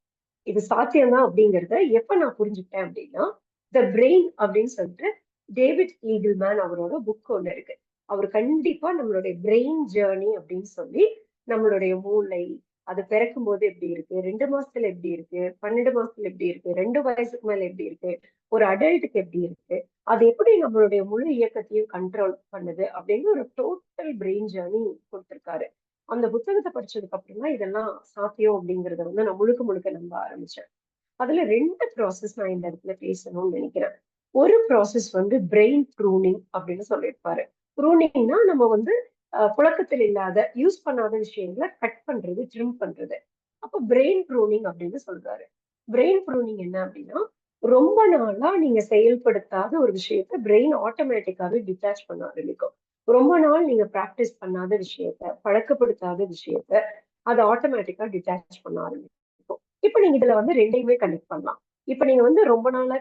இது சாத்தியம்தான் அப்படிங்கறத எப்ப நான் புரிஞ்சுக்கிட்டேன் அப்படின்னா, த பிரெயின் அப்படின்னு சொல்லிட்டு டேவிட் ஈகிள்மேன் அவரோட புக் ஒண்ணு இருக்கு. அவர் கண்டிப்பா நம்மளுடைய பிரெயின் ஜேர்னி அப்படின்னு சொல்லி நம்மளுடைய மூளை, அது பிறக்கும் போது எப்படி இருக்கு, 2 மாசத்துல எப்படி இருக்கு, 12 மாசத்துல எப்படி இருக்கு, 2 வயசுக்கு மேல எப்படி இருக்கு, ஒரு அடல்ட்டுக்கு எப்படி இருக்கு, அது எப்படி நம்மளுடைய முழு இயக்கத்தையும் கண்ட்ரோல் பண்ணுது அப்படின்னு ஒரு டோட்டல் பிரெயின் ஜேர்னி கொடுத்திருக்காரு. அந்த புத்தகத்தை படிச்சதுக்கு அப்புறம் தான் இதெல்லாம் சாத்தியம் அப்படிங்கறத வந்து நான் முழுக்க முழுக்க நம்ப ஆரம்பிச்சேன். அதுல 2 ப்ராசஸ் நான் இந்த இடத்துல பேசணும்னு நினைக்கிறேன். ஒரு ப்ராசஸ் வந்து பிரெயின் ப்ரூனிங் அப்படின்னு சொல்லியிருப்பாரு. ப்ரூனிங்னா நம்ம வந்து புழக்கத்தில் இல்லாத யூஸ் பண்ணாத விஷயங்களை கட் பண்றது, ட்ரிம் பண்றது. அப்போ பிரெயின் ப்ரூனிங் அப்படின்னு சொல்றாரு. பிரெயின் ப்ரூனிங் என்ன அப்படின்னா, ரொம்ப நாளா நீங்க செயல்படுத்தாத ஒரு விஷயத்த பிரெயின் ஆட்டோமேட்டிக்காவே டிட்டாச் பண்ண ஆரம்பிக்கும். ரொம்ப நாள் நீங்க பிராக்டிஸ் பண்ணாத விஷயத்த, பழக்கப்படுத்தாத விஷயத்த அது ஆட்டோமேட்டிக்கா டிட்டாச் பண்ண ஆரம்பிக்கும். இப்ப நீங்க இதுல வந்து 2யுமே கனெக்ட் பண்ணலாம். இப்ப நீங்க வந்து ரொம்ப நாளா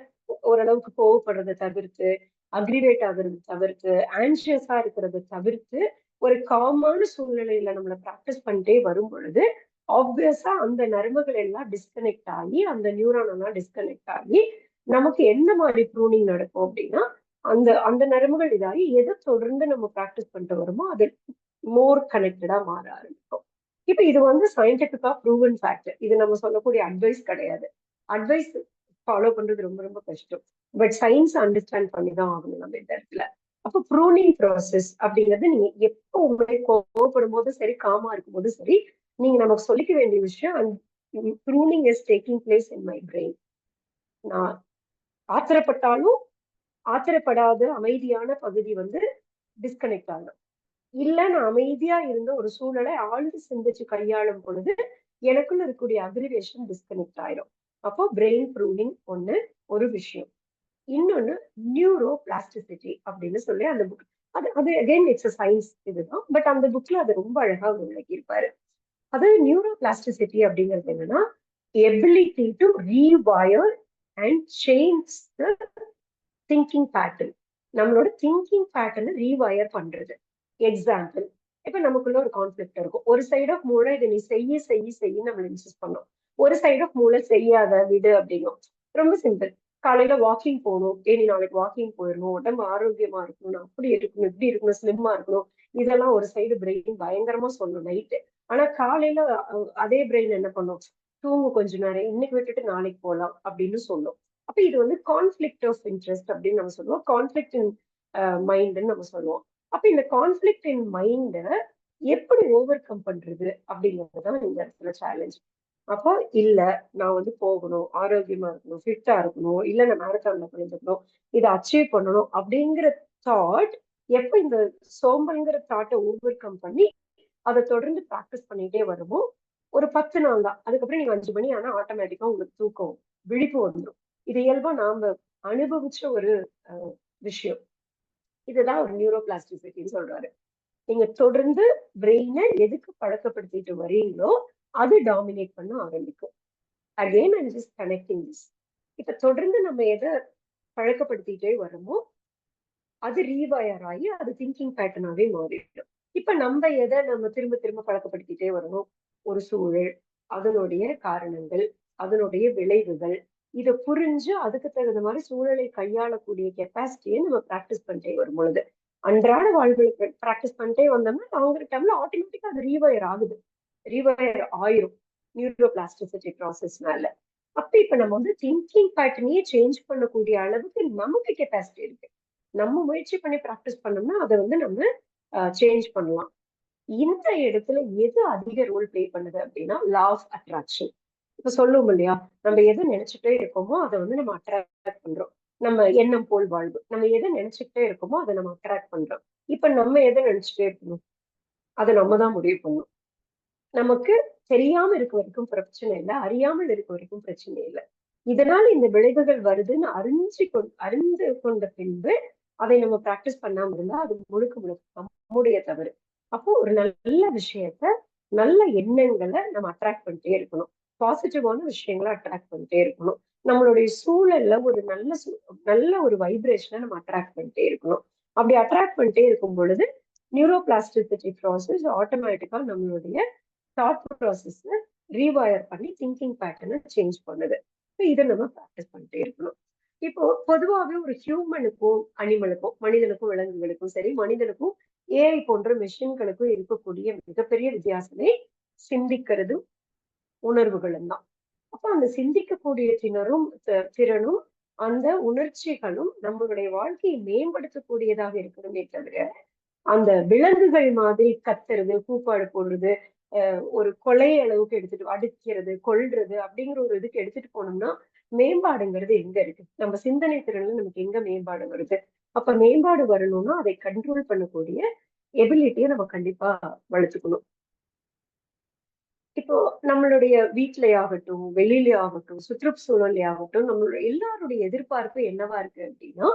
ஓரளவுக்கு கோவப்படுறதை தவிர்த்து, அக்ரிவேட் ஆகுறது தவிர்த்து, ஆன்சியஸா இருக்கிறத தவிர்த்து ஒரு காமான சூழ்நிலையில நம்மள பிராக்டிஸ் பண்ணிட்டே வரும் பொழுது ஆப்வியஸா அந்த நரம்புகள் எல்லாம் டிஸ்கனெக்ட் ஆகி, அந்த நியூரான் எல்லாம் டிஸ்கனெக்ட் ஆகி நமக்கு என்ன மாதிரி ப்ரூனிங் நடக்கும் அப்படின்னா, அந்த அந்த நரம்புகள் இதாகி எதை தொடர்ந்து நம்ம பிராக்டிஸ் பண்ணிட்டு வருமோ அது மோர் கனெக்டடா மாற ஆரம்பிக்கும். இப்ப இது வந்து சயின்டிபிக்கா ப்ரூவன் ஃபேக்ட். இது நம்ம சொல்லக்கூடிய அட்வைஸ் கிடையாது. அட்வைஸ் ஃபாலோ பண்றது ரொம்ப ரொம்ப கஷ்டம். பட் சயின்ஸ் அண்டர்ஸ்டாண்ட் பண்ணி தான் ஆகணும் நம்ம இந்த இடத்துல. அப்போ ப்ரூனிங் ப்ராசஸ் அப்படிங்கிறது நீங்க எப்பவுமே கோவப்படும் போதும் சரி, காமா இருக்கும் போதும் சரி, நீங்க நமக்கு சொல்லிக்க வேண்டிய விஷயம், pruning is taking place in my brain. நான் ஆத்திரப்பட்டாலும் ஆத்திரப்படாத அமைதியான பகுதி வந்து டிஸ்கனெக்ட் ஆகும். இல்ல நான் அமைதியா இருந்த ஒரு சூழலை ஆழ்ந்து சிந்திச்சு கையாளும் பொழுது எனக்குள்ள இருக்கக்கூடிய அக்ரிவேஷன் டிஸ்கனெக்ட் ஆயிடும். அப்போ பிரெயின் ப்ரூனிங் ஒரு விஷயம். இன்னொன்னு நியூரோ பிளாஸ்டிசிட்டி அப்படின்னு சொல்லி அந்த புக், அது அது அகைன் இட்ஸ் சயின்ஸ் இதுதான். பட் அந்த புக்ல அது ரொம்ப அழகா விளக்கி இருப்பாரு. அதாவது நியூரோ பிளாஸ்டிசிட்டி அப்படிங்கிறது என்னன்னா, ability to rewire and change the thinking pattern. நம்மளோட திங்கிங் பேட்டர்னை ரீவயர் பண்றது. எக்ஸாம்பிள், இப்ப நமக்குள்ள ஒரு கான்ஃபிளிக்ட் இருக்கும். ஒரு சைட் ஆஃப் மூளை இதை நீ செய்ய செய்ய செய்ய நம்ம இன்சிஸ்ட் பண்ணோம். ஒரு சைட் ஆஃப் மூளை செய்யாத விடு அப்படிங்கும். ரொம்ப சிம்பிள். காலையில வாக்கிங் போகணும், நீ நாளைக்கு வாக்கிங் போயிடணும், உடம்பு ஆரோக்கியமா இருக்கணும், நான் அப்படி இருக்கணும், இப்படி இருக்கணும், ஸ்லிம்மா இருக்கணும், இதெல்லாம் ஒரு சைடு பிரெயின் பயங்கரமா சொல்லும் நைட்டு. ஆனா காலையில அதே பிரெயின் என்ன பண்ணும், தூங்கு கொஞ்ச நேரம், இன்னைக்கு விட்டுட்டு நாளைக்கு போகலாம் அப்படின்னு சொல்லும். அப்ப இது வந்து கான்ஃபிளிக்ட் ஆஃப் இன்ட்ரெஸ்ட் அப்படின்னு நம்ம சொல்லுவோம். கான்ஃபிளிக்ட் இன் மைண்ட்னு நம்ம சொல்லுவோம். அப்ப இந்த கான்ஃபிளிக்ட் இன் மைண்ட எப்படி ஓவர் கம் பண்றது அப்படிங்கிறதுதான் இந்த இடத்துல சேலஞ்ச். அப்போ இல்ல, நான் வந்து போகணும், ஆரோக்கியமா இருக்கணும், ஃபிட்டா இருக்கணும், இல்ல நான் மேரத்தான்ல கலந்துக்கணும், இதை அச்சீவ் பண்ணணும் அப்படிங்கிற தாட் எப்ப இந்த சோம்பல்ங்கிற தாட்டை ஓவர் கம் பண்ணி அதை தொடர்ந்து ப்ராக்டிஸ் பண்ணிட்டே வருமோ, ஒரு 10 நாள் தான். அதுக்கப்புறம் நீங்க 5 மணி ஆனா ஆட்டோமேட்டிக்கா உங்களுக்கு தூக்கம், விழிப்பு வந்துடும். இது இயல்பா நாம அனுபவிச்ச ஒரு விஷயம். இதுதான் ஒரு நியூரோ பிளாஸ்டிசிட்டின்னு சொல்றாரு. நீங்க தொடர்ந்து பிரெயினை எதுக்கு பழக்கப்படுத்திட்டு வரீங்களோ அது டாமினேட் பண்ண ஆரம்பிக்கும். Again I'm just connecting this. இப்ப தொடர்ந்து நம்ம எதை பழக்கப்படுத்திட்டே வரோமோ அது ரீவயர் ஆகி அது திங்கிங் பேட்டர்னாவே மாறிடும். இப்ப நம்ம எதை நம்ம திரும்ப திரும்ப பழக்கப்படுத்திட்டே வரணும், ஒரு சூழல், அதனுடைய காரணங்கள், அதனுடைய விளைவுகள், இதை புரிஞ்சு அதுக்கு தகுந்த மாதிரி சூழலை கையாளக்கூடிய கெப்பாசிட்டியை நம்ம பிராக்டிஸ் பண்ணிட்டே வரும் பொழுது, அன்றாட வாழ்வுகளுக்கு பிராக்டிஸ் பண்ணிட்டே வந்தோம்னா அவங்க டைம்ல ஆட்டோமேட்டிக்கா அது ரீவயர் ஆகுது, ரீவயர் ஆயிரும் நியூரோ பிளாஸ்டிசிட்டி ப்ராசஸ்னால. அப்ப இப்ப நம்ம வந்து திங்கிங் பேட்டர்னையே சேஞ்ச் பண்ணக்கூடிய அளவுக்கு நமக்கு கெப்பாசிட்டி இருக்கு. நம்ம முயற்சி பண்ணி ப்ராக்டிஸ் பண்ணோம்னா அதை வந்து நம்ம சேஞ்ச் பண்ணலாம். இந்த இடத்துல எது அதிக ரோல் பிளே பண்ணுது அப்படின்னா லா ஆஃப் அட்ராக்ஷன். இப்ப சொல்லுவோம் இல்லையா, நம்ம எதை நினைச்சுட்டே இருக்கோமோ அதை வந்து நம்ம அட்ராக்ட் பண்றோம். நம்ம எண்ணம் போல் வாழ்வு, நம்ம எதை நினைச்சுக்கிட்டே இருக்கோமோ அதை நம்ம அட்ராக்ட் பண்றோம். இப்ப நம்ம எதை நினைச்சுட்டே இருக்கணும், அதை நம்ம தான் முடிவு பண்ணணும். நமக்கு தெரியாம இருக்க வரைக்கும் பிரச்சனை இல்லை, அறியாமல் இருக்க வரைக்கும் பிரச்சனை இல்லை. இதனால இந்த விளைவுகள் வருதுன்னு அறிந்து கொண்ட பின்பு அதை நம்ம பிராக்டிஸ் பண்ணாம இருந்தா அது முழுக்க முழுக்க நம்முடைய தவறு. அப்போ ஒரு நல்ல விஷயத்த, நல்ல எண்ணங்களை நம்ம அட்ராக்ட் பண்ணிட்டே இருக்கணும். பாசிட்டிவான விஷயங்களை அட்ராக்ட் பண்ணிட்டே இருக்கணும். நம்மளுடைய சூழல்ல ஒரு நல்ல ஒரு வைப்ரேஷனை நம்ம அட்ராக்ட் பண்ணிட்டே இருக்கணும். அப்படி அட்ராக்ட் பண்ணிட்டே இருக்கும் பொழுது நியூரோ பிளாஸ்டிசிட்டி ப்ராசஸ் ஆட்டோமேட்டிக்கா நம்மளுடைய தாட் ப்ராசஸ் ரீவயர் பண்ணி திங்கிங் பேட்டர்னை சேஞ்ச் பண்ணுது. இதை நம்ம ப்ராக்டிஸ் பண்ணிட்டே இருக்கணும். இப்போ பொதுவாகவே ஒரு ஹியூமனுக்கும் அனிமலுக்கும், மனிதனுக்கும் விலங்குகளுக்கும் சரி, மனிதனுக்கும் ஏஐ போன்ற மெஷின்களுக்கும் இருக்கக்கூடிய மிகப்பெரிய வித்தியாசமே சிந்திக்கிறதும் உணர்வுகளும் தான். அப்ப அந்த சிந்திக்கக்கூடிய திறனும் அந்த உணர்ச்சிகளும் நம்மளுடைய வாழ்க்கையை மேம்படுத்தக்கூடியதாக இருக்கணுமே தவிர, அந்த விலங்குகள் மாதிரி கத்துறது, கூப்பாடு போடுறது, ஒரு கொலை அளவுக்கு எடுத்துட்டு அடிக்கிறது, கொல்றது அப்படிங்கிற ஒரு இதுக்கு எடுத்துட்டு போனோம்னா மேம்பாடுங்கிறது எங்க இருக்கு? நம்ம சிந்தனை திறன்ல நமக்கு எங்க மேம்பாடு வருது? அப்ப மேம்பாடு வரணும்னா அதை கண்ட்ரோல் பண்ணக்கூடிய எபிலிட்டியை நம்ம கண்டிப்பா வளர்த்துக்கணும். இப்போ நம்மளுடைய வீட்லயே ஆகட்டும், வெளியிலே ஆகட்டும், சுற்றுச்சூழல்லே ஆகட்டும், நம்மளுடைய எல்லாருடைய எதிர்பார்ப்பு என்னவா இருக்கு அப்படின்னா,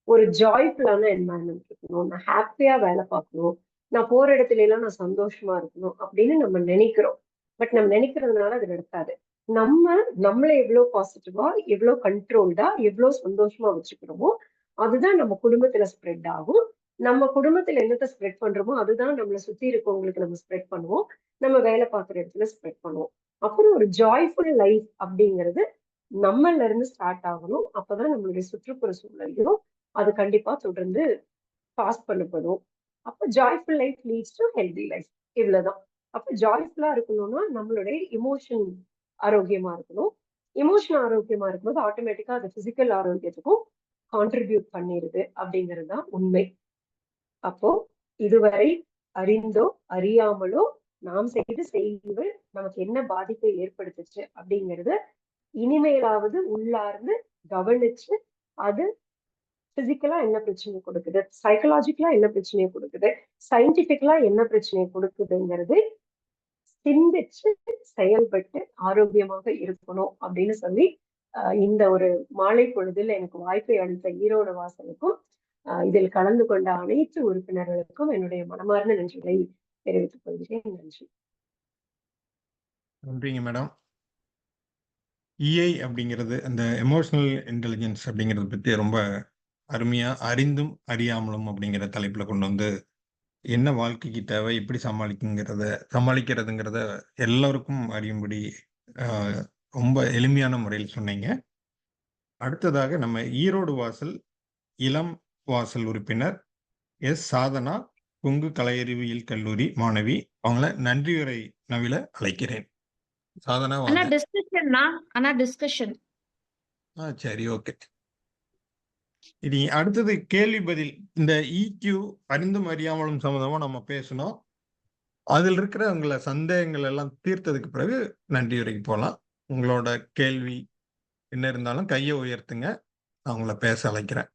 ஒரு ஜாய்ஃபுல்லான என்வாயன்மெண்ட் இருக்கணும். நான் ஹாப்பியா வேலை பார்க்கணும். நான் போற இடத்துல எல்லாம் நான் சந்தோஷமா இருக்கணும் அப்படின்னு நம்ம நினைக்கிறோம். பட் நம்ம நினைக்கிறதுனால அது நடக்காது. நம்ம நம்மள எவ்வளவு பாசிட்டிவா, எவ்வளவு கண்ட்ரோல்டா, எவ்வளவு சந்தோஷமா வச்சுக்கிறோமோ, அதுதான் நம்ம குடும்பத்துல ஸ்ப்ரெட் ஆகும். நம்ம குடும்பத்துல என்னத்த ஸ்ப்ரெட் பண்றோமோ, அதுதான் நம்மள சுத்தி இருக்கவங்களுக்கு நம்ம ஸ்ப்ரெட் பண்ணுவோம். நம்ம வேலை பார்க்குற இடத்துல ஸ்ப்ரெட் பண்ணுவோம். அப்புறம் ஒரு ஜாய்ஃபுல் லைஃப் அப்படிங்கிறது நம்மள்ல இருந்து ஸ்டார்ட் ஆகணும். அப்பதான் நம்மளுடைய சுற்றுப்புற சூழலையும் அது கண்டிப்பா தொடர்ந்து பாஸ் பண்ணப்படும். அப்ப joyful life leads to healthy life. இவ்வளவுதான். அப்ப ஜாய்ஃபுல்லா இருக்கணும்னா நம்மளுடைய இமோஷன் ஆரோக்கியமா இருக்கணும். இமோஷன் ஆரோக்கியமா இருக்கும்போது ஆட்டோமேட்டிக்கா அது பிசிக்கல் ஆரோக்கியத்துக்கும் கான்ட்ரிபியூட் பண்ணிருது அப்படிங்கிறது தான் உண்மை. அப்போ இதுவரை அறிந்தோ அறியாமலோ நாம் செய்த செய்திகள் நமக்கு என்ன பாதிப்பை ஏற்படுத்துச்சு அப்படிங்கறத இனிமேலாவது உள்ளார்ந்து கவனிச்சு அது பிசிக்கலா என்ன பிரச்சனை கொடுக்குது, சைக்கலாஜிக்கலா என்ன பிரச்சனையை கொடுக்குது, சயின்டிபிக்கலா என்ன பிரச்சனையை கொடுக்குதுங்கிறது சிந்திச்சு செயல்பட்டு ஆரோக்கியமாக இருக்கணும் அப்படின்னு சொல்லி இந்த ஒரு மாலை பொழுதில் எனக்கு வாய்ப்பை அளித்த ஈரோடு வாசலுக்கும் இதில் கலந்து கொண்ட அனைத்து உறுப்பினர்களுக்கும் என்னுடைய மனமார்ந்த நன்றிகளை தெரிவித்துக் கொள்கிறேன். நன்றி. நன்றிங்க மேடம். இஐ அப்படிங்கிறது அந்த எமோஷனல் இன்டெலிஜென்ஸ் அப்படிங்கிறத பற்றி ரொம்ப அருமையாக அறிந்தும் அறியாமலும் அப்படிங்கிற தலைப்பில் கொண்டு வந்து என்ன வாழ்க்கைக்கு தேவை, எப்படி சமாளிக்கிறதுங்கிறத எல்லோருக்கும் அறியும்படி ரொம்ப எளிமையான முறையில் சொன்னீங்க. அடுத்ததாக நம்ம ஈரோடு வாசல் இளம் வாசல் உறுப்பினர் எஸ் சாதனா, கொங்கு கலையறிவியல் கல்லூரி மாணவி. அவங்கள நன்றியுரை நவில அழைக்கிறேன். சாதனா வாங்க. டிஸ்கஷன். சரி, ஓகே. இனி அடுத்தது கேள்வி பதில். இந்த இக்யூ அறிந்தும் அறியாமலும் சம்பந்தமா நம்ம பேசணும். அதில் இருக்கிற உங்களை சந்தேகங்கள் எல்லாம் தீர்த்ததுக்கு பிறகு நன்றியுரைக்கு போகலாம். உங்களோட கேள்வி என்ன இருந்தாலும் கையை உயர்த்துங்க, நான் உங்களை பேச அழைக்கிறேன்.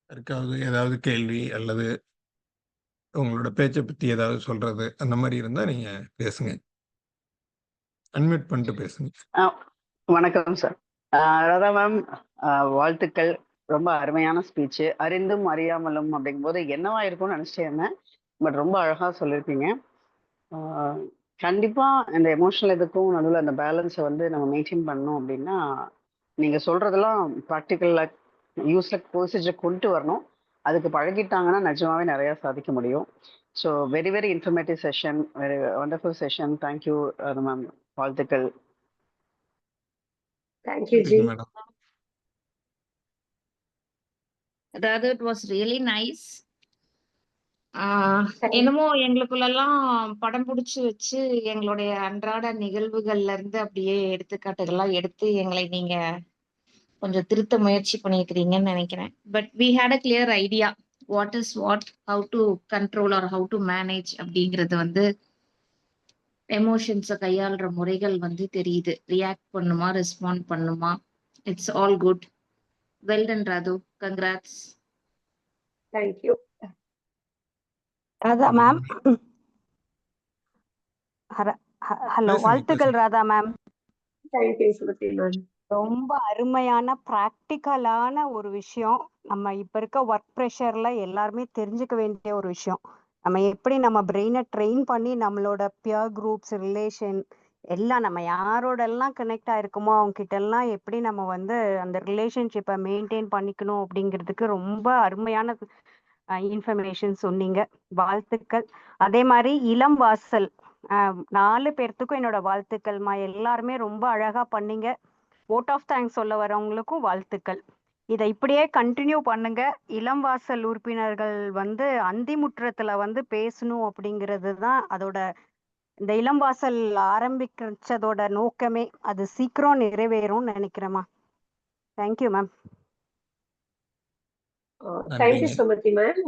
யாருக்காவது ஏதாவது கேள்வி அல்லது உங்களோட பேச்சை பற்றி ஏதாவது சொல்றது அந்த மாதிரி இருந்தால் நீங்க பேசுங்க. அன்மியூட் பண்ணிட்டு பேசுங்க. வணக்கம் சார். ராதா மேம், வாழ்த்துக்கள். ரொம்ப அருமையான ஸ்பீச். அறிந்தும் அறியாமலும் அப்படிங்கும்போது என்னவா இருக்கும்னு நினைச்சிட்டே இருந்தேன். பட் ரொம்ப அழகா சொல்லியிருக்கீங்க. கண்டிப்பா இந்த எமோஷனல் இதுக்கும் நடுவில் அந்த பேலன்ஸை வந்து நம்ம மெயின்டைன் பண்ணணும் அப்படின்னா நீங்க சொல்றதெல்லாம் ப்ராக்டிக்கல்ல யூஸ்ல ப்ரொசீஜர் கொண்டு வரணும். அதுக்கு பழகிட்டாங்கன்னா நிஜமாவே நிறைய சாதிக்க முடியும். So very very informative session, very wonderful session. Thank you ma'am. வாழ்த்துக்கள். தேங்க்யூ ஜி. அதாவது இட் வாஸ் ரியலி நைஸ். என்னமோ எங்களுக்குள்ளெல்லாம் படம் பிடிச்சு வச்சு எங்களுடைய அன்றாட நிகழ்வுகள்ல இருந்து அப்படியே எடுத்துக்காட்டுகள்லாம் எடுத்து எங்களை நீங்க கொஞ்சம் திருத்த முயற்சி பண்ணியிருக்கிறீங்கன்னு நினைக்கிறேன். But we had a clear idea what is what, how to control or how to manage அப்படிங்கிறது வந்து எமோஷன்ஸை கையாளுற முறைகள் வந்து தெரியுது. ரியாக்ட் பண்ணுமா, ரெஸ்பாண்ட் பண்ணுமா. It's all good. Well done Radhu. Congrats. Thank you. Radha ma'am, hello, வாழ்த்துக்கள் Radha ma'am. Thank you Sumathi ma'am. ரொம்ப அருமையான ப்ராக்டிக்கலான ஒரு விஷயம். நம்ம இப்ப இருக்க ஒர்க் ப்ரெஷர்ல எல்லாருமே தெரிஞ்சுக்க வேண்டிய ஒரு விஷயம். நம்ம எப்படி நம்ம பிரெயினை ட்ரெயின் பண்ணி நம்மளோட பியர் குரூப்ஸ், ரிலேஷன் எல்லாம் நம்ம யாரோட எல்லாம் கனெக்ட் ஆயிருக்குமோ அவங்க கிட்ட எல்லாம் எப்படி நம்ம வந்து அந்த ரிலேஷன்ஷிப்பை மெயின்டைன் பண்ணிக்கணும் அப்படிங்கிறதுக்கு ரொம்ப அருமையான இன்ஃபர்மேஷன் சொன்னீங்க. வாழ்த்துக்கள். அதே மாதிரி இளம் வாசல் 4 பேர்த்துக்கும் என்னோட வாழ்த்துக்கள்மா. எல்லாருமே ரொம்ப அழகா பண்ணீங்க. vote ஆஃப் தேங்க்ஸ் சொல்ல வரவங்களுக்கும் வாழ்த்துக்கள். இதை இப்படியே கண்டினியூ பண்ணுங்க. இளம் வாசல் உறுப்பினர்கள் வந்து அந்திமுற்றத்துல வந்து பேசணும் அப்படிங்கிறது தான் அதோட, இந்த இளம் வாசல் ஆரம்பிச்சதோட நோக்கமே. அது சீக்கிரம் நிறைவேறும்னு நினைக்கிறேம்மா. Thank you ma'am. தேங்க்யூ நன்றிங்க. சுமதி மேம்.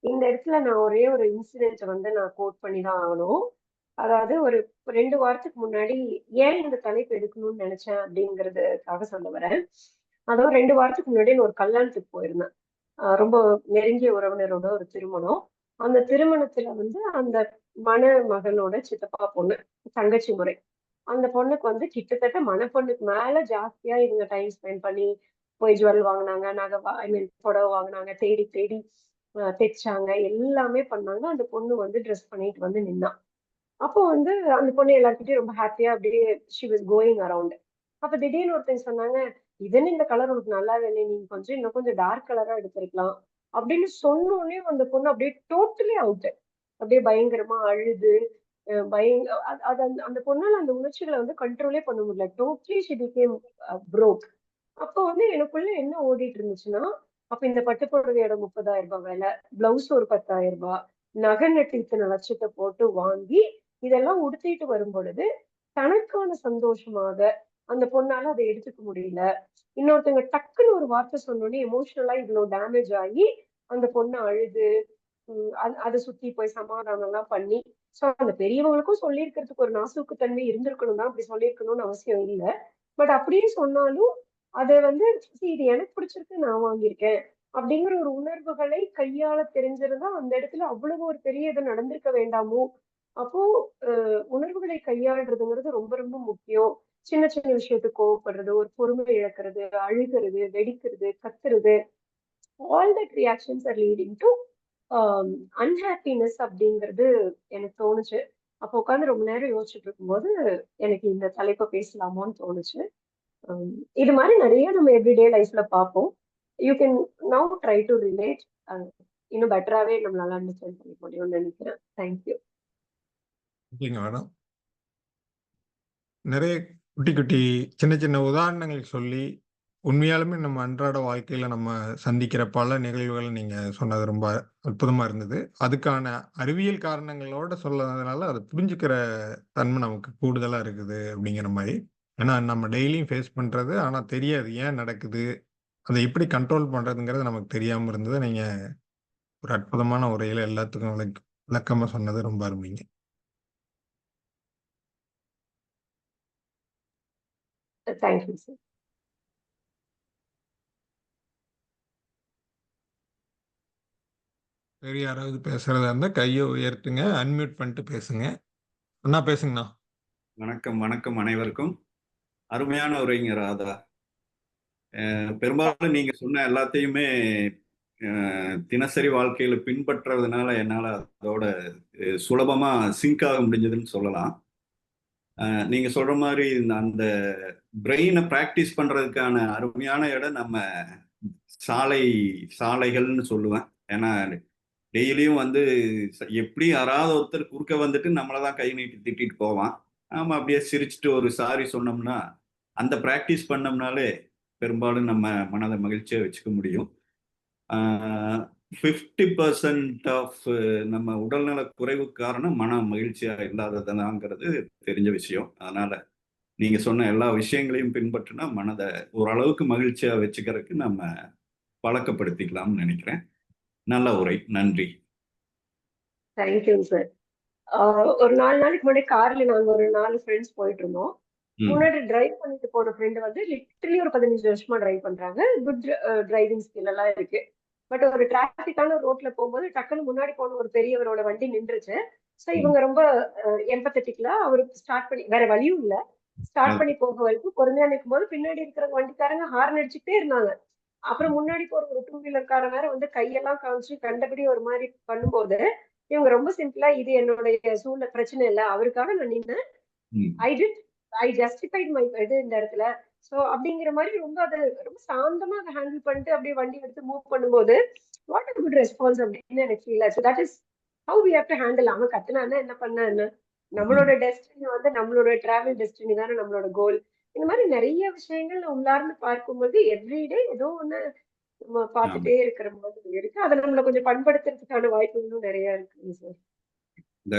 இந்த இடத்துல நான் ஒரே ஒரு இன்சிடென்ட் வந்து நான் கோட் பண்ணி தான் ஆகணும். அதாவது ஒரு 2 வாரத்துக்கு முன்னாடி ஏன் இந்த தலைப்பு எடுக்கணும்னு நினைச்சேன் அப்படிங்கிறதுக்காக சொல்ல வரேன். அதாவது 2 வாரத்துக்கு முன்னாடி நான் ஒரு கல்யாணத்துக்கு போயிருந்தேன். ரொம்ப நெருங்கிய உறவினரோட ஒரு திருமணம். அந்த திருமணத்துல வந்து அந்த மணமகனோட சித்தப்பா பொண்ணு, தங்கச்சி முறை. அந்த பொண்ணுக்கு வந்து கிட்டத்தட்ட மணப்பொண்ணுக்கு மேல ஜாஸ்தியா இவங்க டைம் ஸ்பெண்ட் பண்ணி போய் ஜுவல் வாங்கினாங்க, நகை ஐ மீன் புடவை வாங்கினாங்க, தேடி தேடி தைச்சாங்க, எல்லாமே பண்ணாங்க. அந்த பொண்ணு வந்து ட்ரெஸ் பண்ணிட்டு வந்து நின்னா. அப்போ வந்து அந்த பொண்ணு எல்லார்கிட்டயும் ரொம்ப ஹாப்பியா அப்படியே ஷி வாஸ் கோயிங் அரவுண்ட். அப்ப திடீர்னு ஒருத்தங்க சொன்னாங்க, இதுன்னு இந்த கலர் உனக்கு நல்லாவே இல்லை, நீங்க இன்னும் கொஞ்சம் டார்க் கலரா எடுத்திருக்கலாம் அப்படின்னு சொன்னோடனே அந்த பொண்ணு அப்படியே டோட்டலி அவுட். அப்படியே பயங்கரமா அழுது அந்த பொண்ணால அந்த உணர்ச்சிகளை வந்து கண்ட்ரோலே பண்ண முடியல. Totally she became broke. அப்போ வந்து எனக்குள்ள என்ன ஓடிட்டு இருந்துச்சுன்னா, அப்ப இந்த பட்டு புடவையோட 30,000 ரூபாய் விலை, பிளவுஸ் ஒரு 10,000 ரூபாய், நகை நட்டு இத்தனை லட்சத்தை போட்டு வாங்கி இதெல்லாம் உடுத்திட்டு வரும் பொழுது தனக்கான சந்தோஷமாக அந்த பொண்ணால அதை எடுத்துக்க முடியல. இன்னொருத்தங்க டக்குன்னு ஒரு வார்த்தை சொன்னோடனே எமோஷனலா இவ்வளவு டேமேஜ் ஆகி அந்த பொண்ணு அழுது அதை சுத்தி போய் சமாதானம் எல்லாம் பண்ணி, சோ அந்த பெரியவங்களுக்கும் சொல்லியிருக்கிறதுக்கு ஒரு நாசூக்கு தன்மை இருந்திருக்கணும் தான், அப்படி சொல்லியிருக்கணும்னு அவசியம் இல்லை. பட் அப்படியே சொன்னாலும் அதை வந்து இது எனக்கு பிடிச்சிருக்கு, நான் வாங்கியிருக்கேன் அப்படிங்கிற ஒரு உணர்வுகளை கையாள தெரிஞ்சிருந்தா அந்த இடத்துல அவ்வளவு ஒரு பெரிய இது நடந்திருக்க வேண்டாமோ. அப்போ உணர்வுகளை கையாளுறதுங்கிறது ரொம்ப ரொம்ப முக்கியம். சின்ன சின்ன விஷயத்துக்கு கோவப்படுறது, ஒரு பொறுமை இழக்கிறது, அழுகிறது, வெடிக்கிறது, கத்துறது, all that reactions R leading to unhappiness அப்படிங்கிறது எனக்கு தோணுச்சு. அப்போ உட்காந்து ரொம்ப நேரம் யோசிச்சுட்டு இருக்கும்போது எனக்கு இந்த தலைப்பை பேசலாமோன்னு தோணுச்சு. இது மாதிரி நிறைய நம்ம எவ்ரிடே லைஃப்ல பார்ப்போம். You can now try to relate. இன்னும் பெட்டராகவே நம்மளால அண்டர்ஸ்டாண்ட் பண்ண முடியும்னு நினைக்கிறேன். தேங்க்யூ. ஓகேங்க மேடம். நிறைய குட்டி குட்டி சின்ன சின்ன உதாரணங்கள் சொல்லி உண்மையாலுமே நம்ம அன்றாட வாழ்க்கையில நம்ம சந்திக்கிற பல நிகழ்வுகள் நீங்க சொன்னது ரொம்ப அற்புதமா இருந்தது. அதுக்கான அறிவியல் காரணங்களோட சொன்னதுனால அதை புரிஞ்சுக்கிற தன்மை நமக்கு கூடுதலா இருக்குது அப்படிங்கிற மாதிரி. ஏன்னா நம்ம டெய்லியும் ஃபேஸ் பண்றது, ஆனா தெரியாது ஏன் நடக்குது, அதை எப்படி கண்ட்ரோல் பண்றதுங்கிறது நமக்கு தெரியாம இருந்தது. நீங்க ஒரு அற்புதமான உரையில எல்லாத்துக்கும் விளக்கமா சொன்னது ரொம்ப அருமைங்க. Thank you sir. வேறு யாராவது பேசுறதா இருந்தா கையை உயர்த்துங்க, அன்மியூட் பண்ணிட்டு பேசுங்க. அண்ணா பேசுங்கண்ணா. வணக்கம் வணக்கம் அனைவருக்கும். அருமையான உரைங்க ராதா. பெரும்பாலும் நீங்க சொன்ன எல்லாத்தையுமே தினசரி வாழ்க்கையில பின்பற்றுறதுனால என்னால அதோட சுலபமா சிங்க் ஆக முடிஞ்சதுன்னு சொல்லலாம். நீங்க சொல்ற மாதிரி அந்த பிரெயினை பிராக்டிஸ் பண்றதுக்கான அருமையான இடம் நம்ம சாலைகள்னு சொல்லுவேன். ஏன்னா டெய்லியும் வந்து எப்படி யாராவது ஒருத்தர் குறுக்க வந்துட்டு நம்மளதான் கை நீட்டி திட்டிட்டு போவான். நாம அப்படியே சிரிச்சுட்டு ஒரு சாரி சொன்னோம்னா, அந்த பிராக்டிஸ் பண்ணோம்னாலே பெரும்பாலும் நம்ம மனதை மகிழ்ச்சியா வச்சுக்க முடியும். 50% ஆஃப் நம்ம உடல்நல குறைவு காரணம் மன மகிழ்ச்சியா இல்லாததுதாங்கிறது தெரிஞ்ச விஷயம். அதனால நீங்க சொன்ன எல்லா விஷயங்களையும் பின்பற்றினா மனதை ஓரளவுக்கு மகிழ்ச்சியா வச்சுக்கிறதுக்கு நம்ம பழக்கப்படுத்திக்கலாம்னு நினைக்கிறேன். நல்ல உரை, நன்றி. Thank you sir. ஒரு 4 நாளைக்கு முன்னாடி கார்ல நாங்க ஒரு 4 ஃப்ரெண்ட்ஸ் போயிட்டு இருந்தோம். முன்னாடி டிரைவ் பண்ணிட்டு போன ஃப்ரெண்ட் வந்து லிட்டரலி ஒரு 15 வருஷமா டிரைவ் பண்றாங்க. குட் டிரைவிங் ஸ்கில் எல்லாம் இருக்கு. பட் ஒரு டிராபிக்கான ரோட்ல போகும்போது டக்குன்னு முன்னாடி போன ஒரு பெரியவரோட வண்டி நின்றுச்சு. ஸோ இவங்க ரொம்ப எம்பத்தட்டிக்கலா அவருக்கு ஸ்டார்ட் பண்ணி, வேற வழியும் இல்ல, ஸ்டார்ட் பண்ணி போக வரைக்கும் பொறுமையா நிற்கும் போது பின்னாடி இருக்கிற வண்டிக்காரங்க ஹார்ன் அடிச்சுட்டே இருந்தாங்க. அப்புறம் முன்னாடி போற ஒரு 2 வீலர்கார வேற வந்து கையெல்லாம் காமிச்சு கண்டபடி ஒரு மாதிரி பண்ணும்போது இவங்க ரொம்ப சிம்பிளா, இது என்னுடைய சூழ்நிலை பிரச்சனை இல்லை, அவருக்காக நான் நின்னேன், ஐ ஜஸ்டிஃபைட் மை இது இந்த இடத்துல. சோ அப்படிங்கிற மாதிரி ரொம்ப அதை ரொம்ப சாந்தமா அதை ஹேண்டில் பண்ணிட்டு அப்படியே வண்டி எடுத்து மூவ் பண்ணும்போது வாட் அ குட் ரெஸ்பான்ஸ் அப்படின்னு எனக்கு ஃபீல் ஆச்சு. That is how we have to handle. அவன் கத்துனான்னா என்ன பண்ணா என்ன, நம்மளோட டெஸ்டினி வந்து நம்மளோட டிராவல் டெஸ்டினி தானே நம்மளோட கோல். இந்த மாதிரி நிறைய விஷயங்கள் உள்ளார்ந்து பார்க்கும்போது எவ்ரிடே ஏதோ ஒண்ணு நம்ம ஆமா. பார்த்துட்டே இருக்கிற மாதிரி இருக்கு. அதை நம்மள கொஞ்சம் பண்படுத்துறதுக்கான வாய்ப்புகளும் நிறைய இருக்குங்க சார். இந்த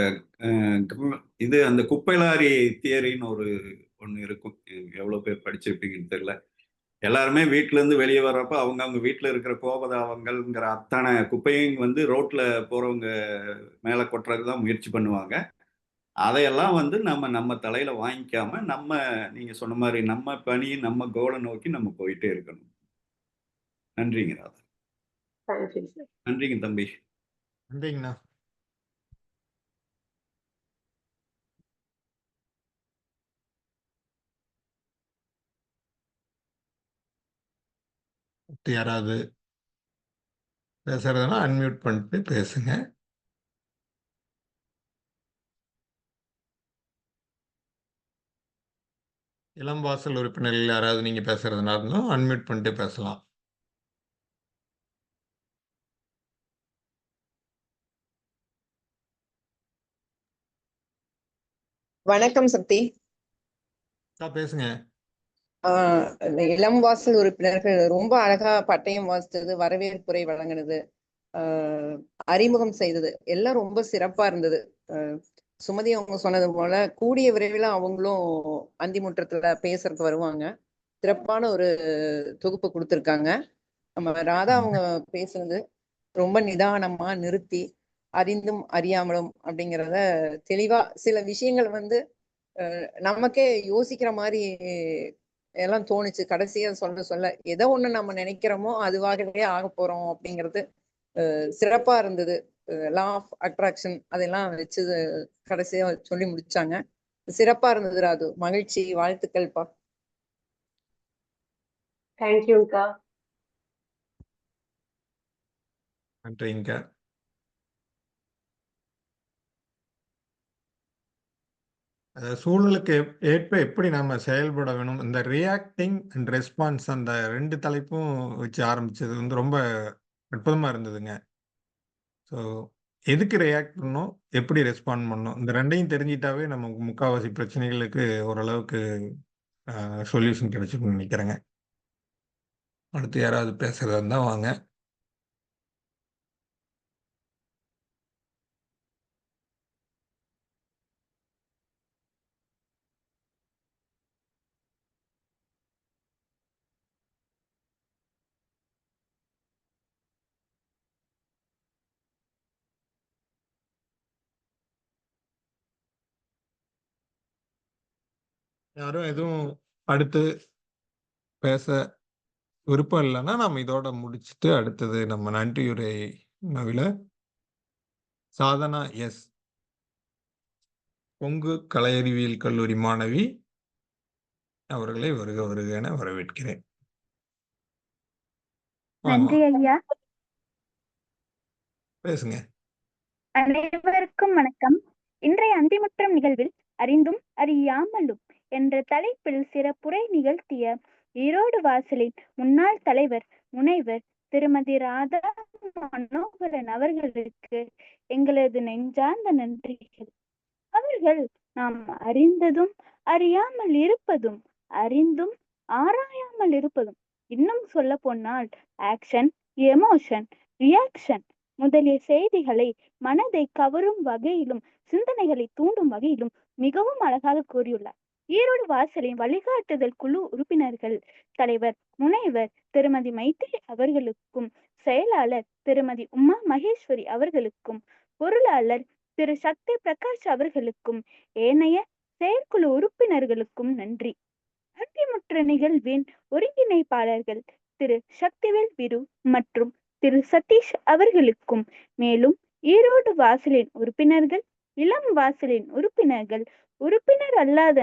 இது அந்த குப்பை லாரி தியரின்னு ஒண்ணு இருக்கும். எவ்வளவு பேர் படிச்சிருப்பீங்கன்னு தெரியல. எல்லாருமே வீட்டுல இருந்து வெளியே வர்றப்ப அவங்க வீட்டுல இருக்கிற கோபதாபங்கள்ங்கிற அத்தனை குப்பையும் வந்து ரோட்ல போறவங்க மேல கொட்டுறதுக்கு தான் முயற்சி பண்ணுவாங்க. அதையெல்லாம் வந்து நம்ம தலையில வாங்கிக்காம நீங்க சொன்ன மாதிரி நம்ம பணி நம்ம கோலை நோக்கி நம்ம போயிட்டே இருக்கணும். நன்றிங்க ராதா. Thank you sir. நன்றிங்க தம்பி. நன்றிங்கண்ணா. யாராவது பேசுறதுன்னா அன்மியூட் பண்ணிட்டு பேசுங்க. இளம் வாசல் உறுப்பினர்கள் யாராவது நீங்க பேசுறதுனா இருந்தாலும் அன்மியூட் பண்ணிட்டு பேசலாம். வணக்கம் சக்தி. பேசுங்க. இந்த இளம் வாசல் உறுப்பினர்கள் ரொம்ப அழகா பட்டயம் வாசித்தது, வரவேற்புரை வழங்கினது, அறிமுகம் செய்தது எல்லாம் ரொம்ப சிறப்பா இருந்தது. சுமதி அவங்க சொன்னது போல கூடிய விரைவில் அவங்களும் அந்திமுற்றத்துல பேசுறதுக்கு வருவாங்க. சிறப்பான ஒரு தொகுப்பு கொடுத்துருக்காங்க. நம்ம ராதா அவங்க பேசுனது ரொம்ப நிதானமா நிறுத்தி அறிந்தும் அறியாமலும் அப்படிங்கிறத தெளிவா சில விஷயங்கள் வந்து நமக்கே யோசிக்கிற மாதிரி எல்லாம் தோணுச்சு. கடைசியா சொல்ல ஏதோ ஒண்ணு நம்ம நினைக்கிறோமோ அதுவாகவே ஆக போறோம் அப்படிங்கிறது சிறப்பா இருந்தது. லா ஆஃப் அட்ராக்ஷன் அதெல்லாம் வச்சு கடைசியா சொல்லி முடிச்சாங்க. சிறப்பா இருந்தது ராது. மகிழ்ச்சி, வாழ்த்துக்கள்ப்பா. தேங்க்யூங்கா. நன்றிங்க. சூழலுக்கு ஏற்ப எப்படி நம்ம செயல்பட வேணும், இந்த ரியாக்டிங் அண்ட் ரெஸ்பான்ஸ் அந்த 2 தலைப்பும் வச்சு ஆரம்பிச்சது வந்து ரொம்ப அற்புதமா இருந்ததுங்க. ஸோ எதுக்கு ரியாக்ட் பண்ணணும், எப்படி ரெஸ்பாண்ட் பண்ணணும், இந்த 2யும் தெரிஞ்சிட்டாவே நமக்கு முக்காவாசி பிரச்சனைகளுக்கு ஓரளவுக்கு சொல்யூஷன் கிடைச்சிருக்கும்னு நினைக்கிறேங்க. அடுத்து யாராவது பேசுறதா இருந்தா வாங்க. யாரும் எதுவும் அடுத்து பேச விருப்பம் இல்லைன்னா நம்ம இதோட முடிச்சுட்டு அடுத்தது நம்ம நன்றியுரை நவில சாதனா எஸ் கொங்கு கலை அறிவியல் கல்லூரி மாணவி அவர்களை வருக வருக என வரவேற்கிறேன். நன்றி ஐயா. பேசுங்க. அனைவருக்கும் வணக்கம். இன்றைய அந்திமுற்றம் நிகழ்வில் அறிந்தும் அறியாமலும் என்ற தலைப்பில் சிறப்புரை நிகழ்த்திய ஈரோடு வாசலின் முன்னாள் தலைவர் முனைவர் திருமதி ராதா மனோகரன் அவர்களுக்கு எங்களது நெஞ்சார்ந்த நன்றிகள். அவர்கள் நாம் அறிந்ததும் அறியாமல் இருப்பதும் அறிந்தும் ஆராயாமல் இருப்பதும், இன்னும் சொல்ல போனால் ஆக்ஷன், எமோஷன், ரியாக்ஷன் முதலிய செய்திகளை மனதை கவரும் வகையிலும் சிந்தனைகளை தூண்டும் வகையிலும் மிகவும் அழகாக கூறியுள்ளார். ஈரோடு வாசலின் வழிகாட்டுதல் குழு உறுப்பினர்கள் தலைவர் முனைவர் திருமதி மைத்திரி அவர்களுக்கும், செயலாளர் திருமதி உமா மகேஸ்வரி அவர்களுக்கும், பொருளாளர் திரு சக்தி பிரகாஷ் அவர்களுக்கும், ஏனைய செயற்குழு உறுப்பினர்களுக்கும் நன்றி. அந்திமுற்ற நிகழ்வின் ஒருங்கிணைப்பாளர்கள் திரு சக்திவேல் விரு மற்றும் திரு சதீஷ் அவர்களுக்கும், மேலும் ஈரோடு வாசலின் உறுப்பினர்கள், இளம் வாசலின் உறுப்பினர்கள், உறுப்பினர் அல்லாத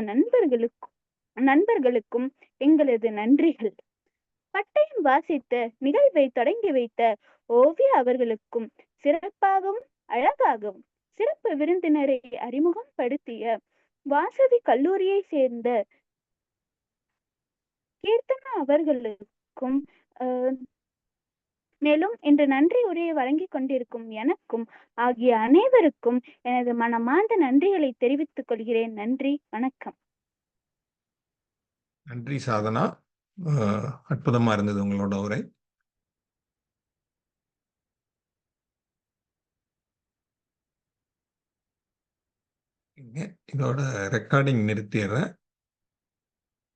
நண்பர்களுக்கும் எங்களது நன்றிகள். பட்டயம் வாசித்த நிகழ்வை தொடங்கி வைத்த ஓவியா அவர்களுக்கும், சிறப்பாகவும் அழகாகவும் சிறப்பு விருந்தினரை அறிமுகம் படுத்திய வாசவி கல்லூரியை சேர்ந்த கீர்த்தனா அவர்களுக்கும், மேலும் இன்று நன்றி உரையை வழங்கிக் கொண்டிருக்கும் எனக்கும் ஆகிய அனைவருக்கும் எனது மனமார்ந்த நன்றிகளை தெரிவித்துக் கொள்கிறேன். நன்றி, வணக்கம். நன்றி சாதனா. அற்புதமா இருந்தது உங்களோட உரை. இதோட ரெக்கார்டிங் நிறுத்திடுறேன்.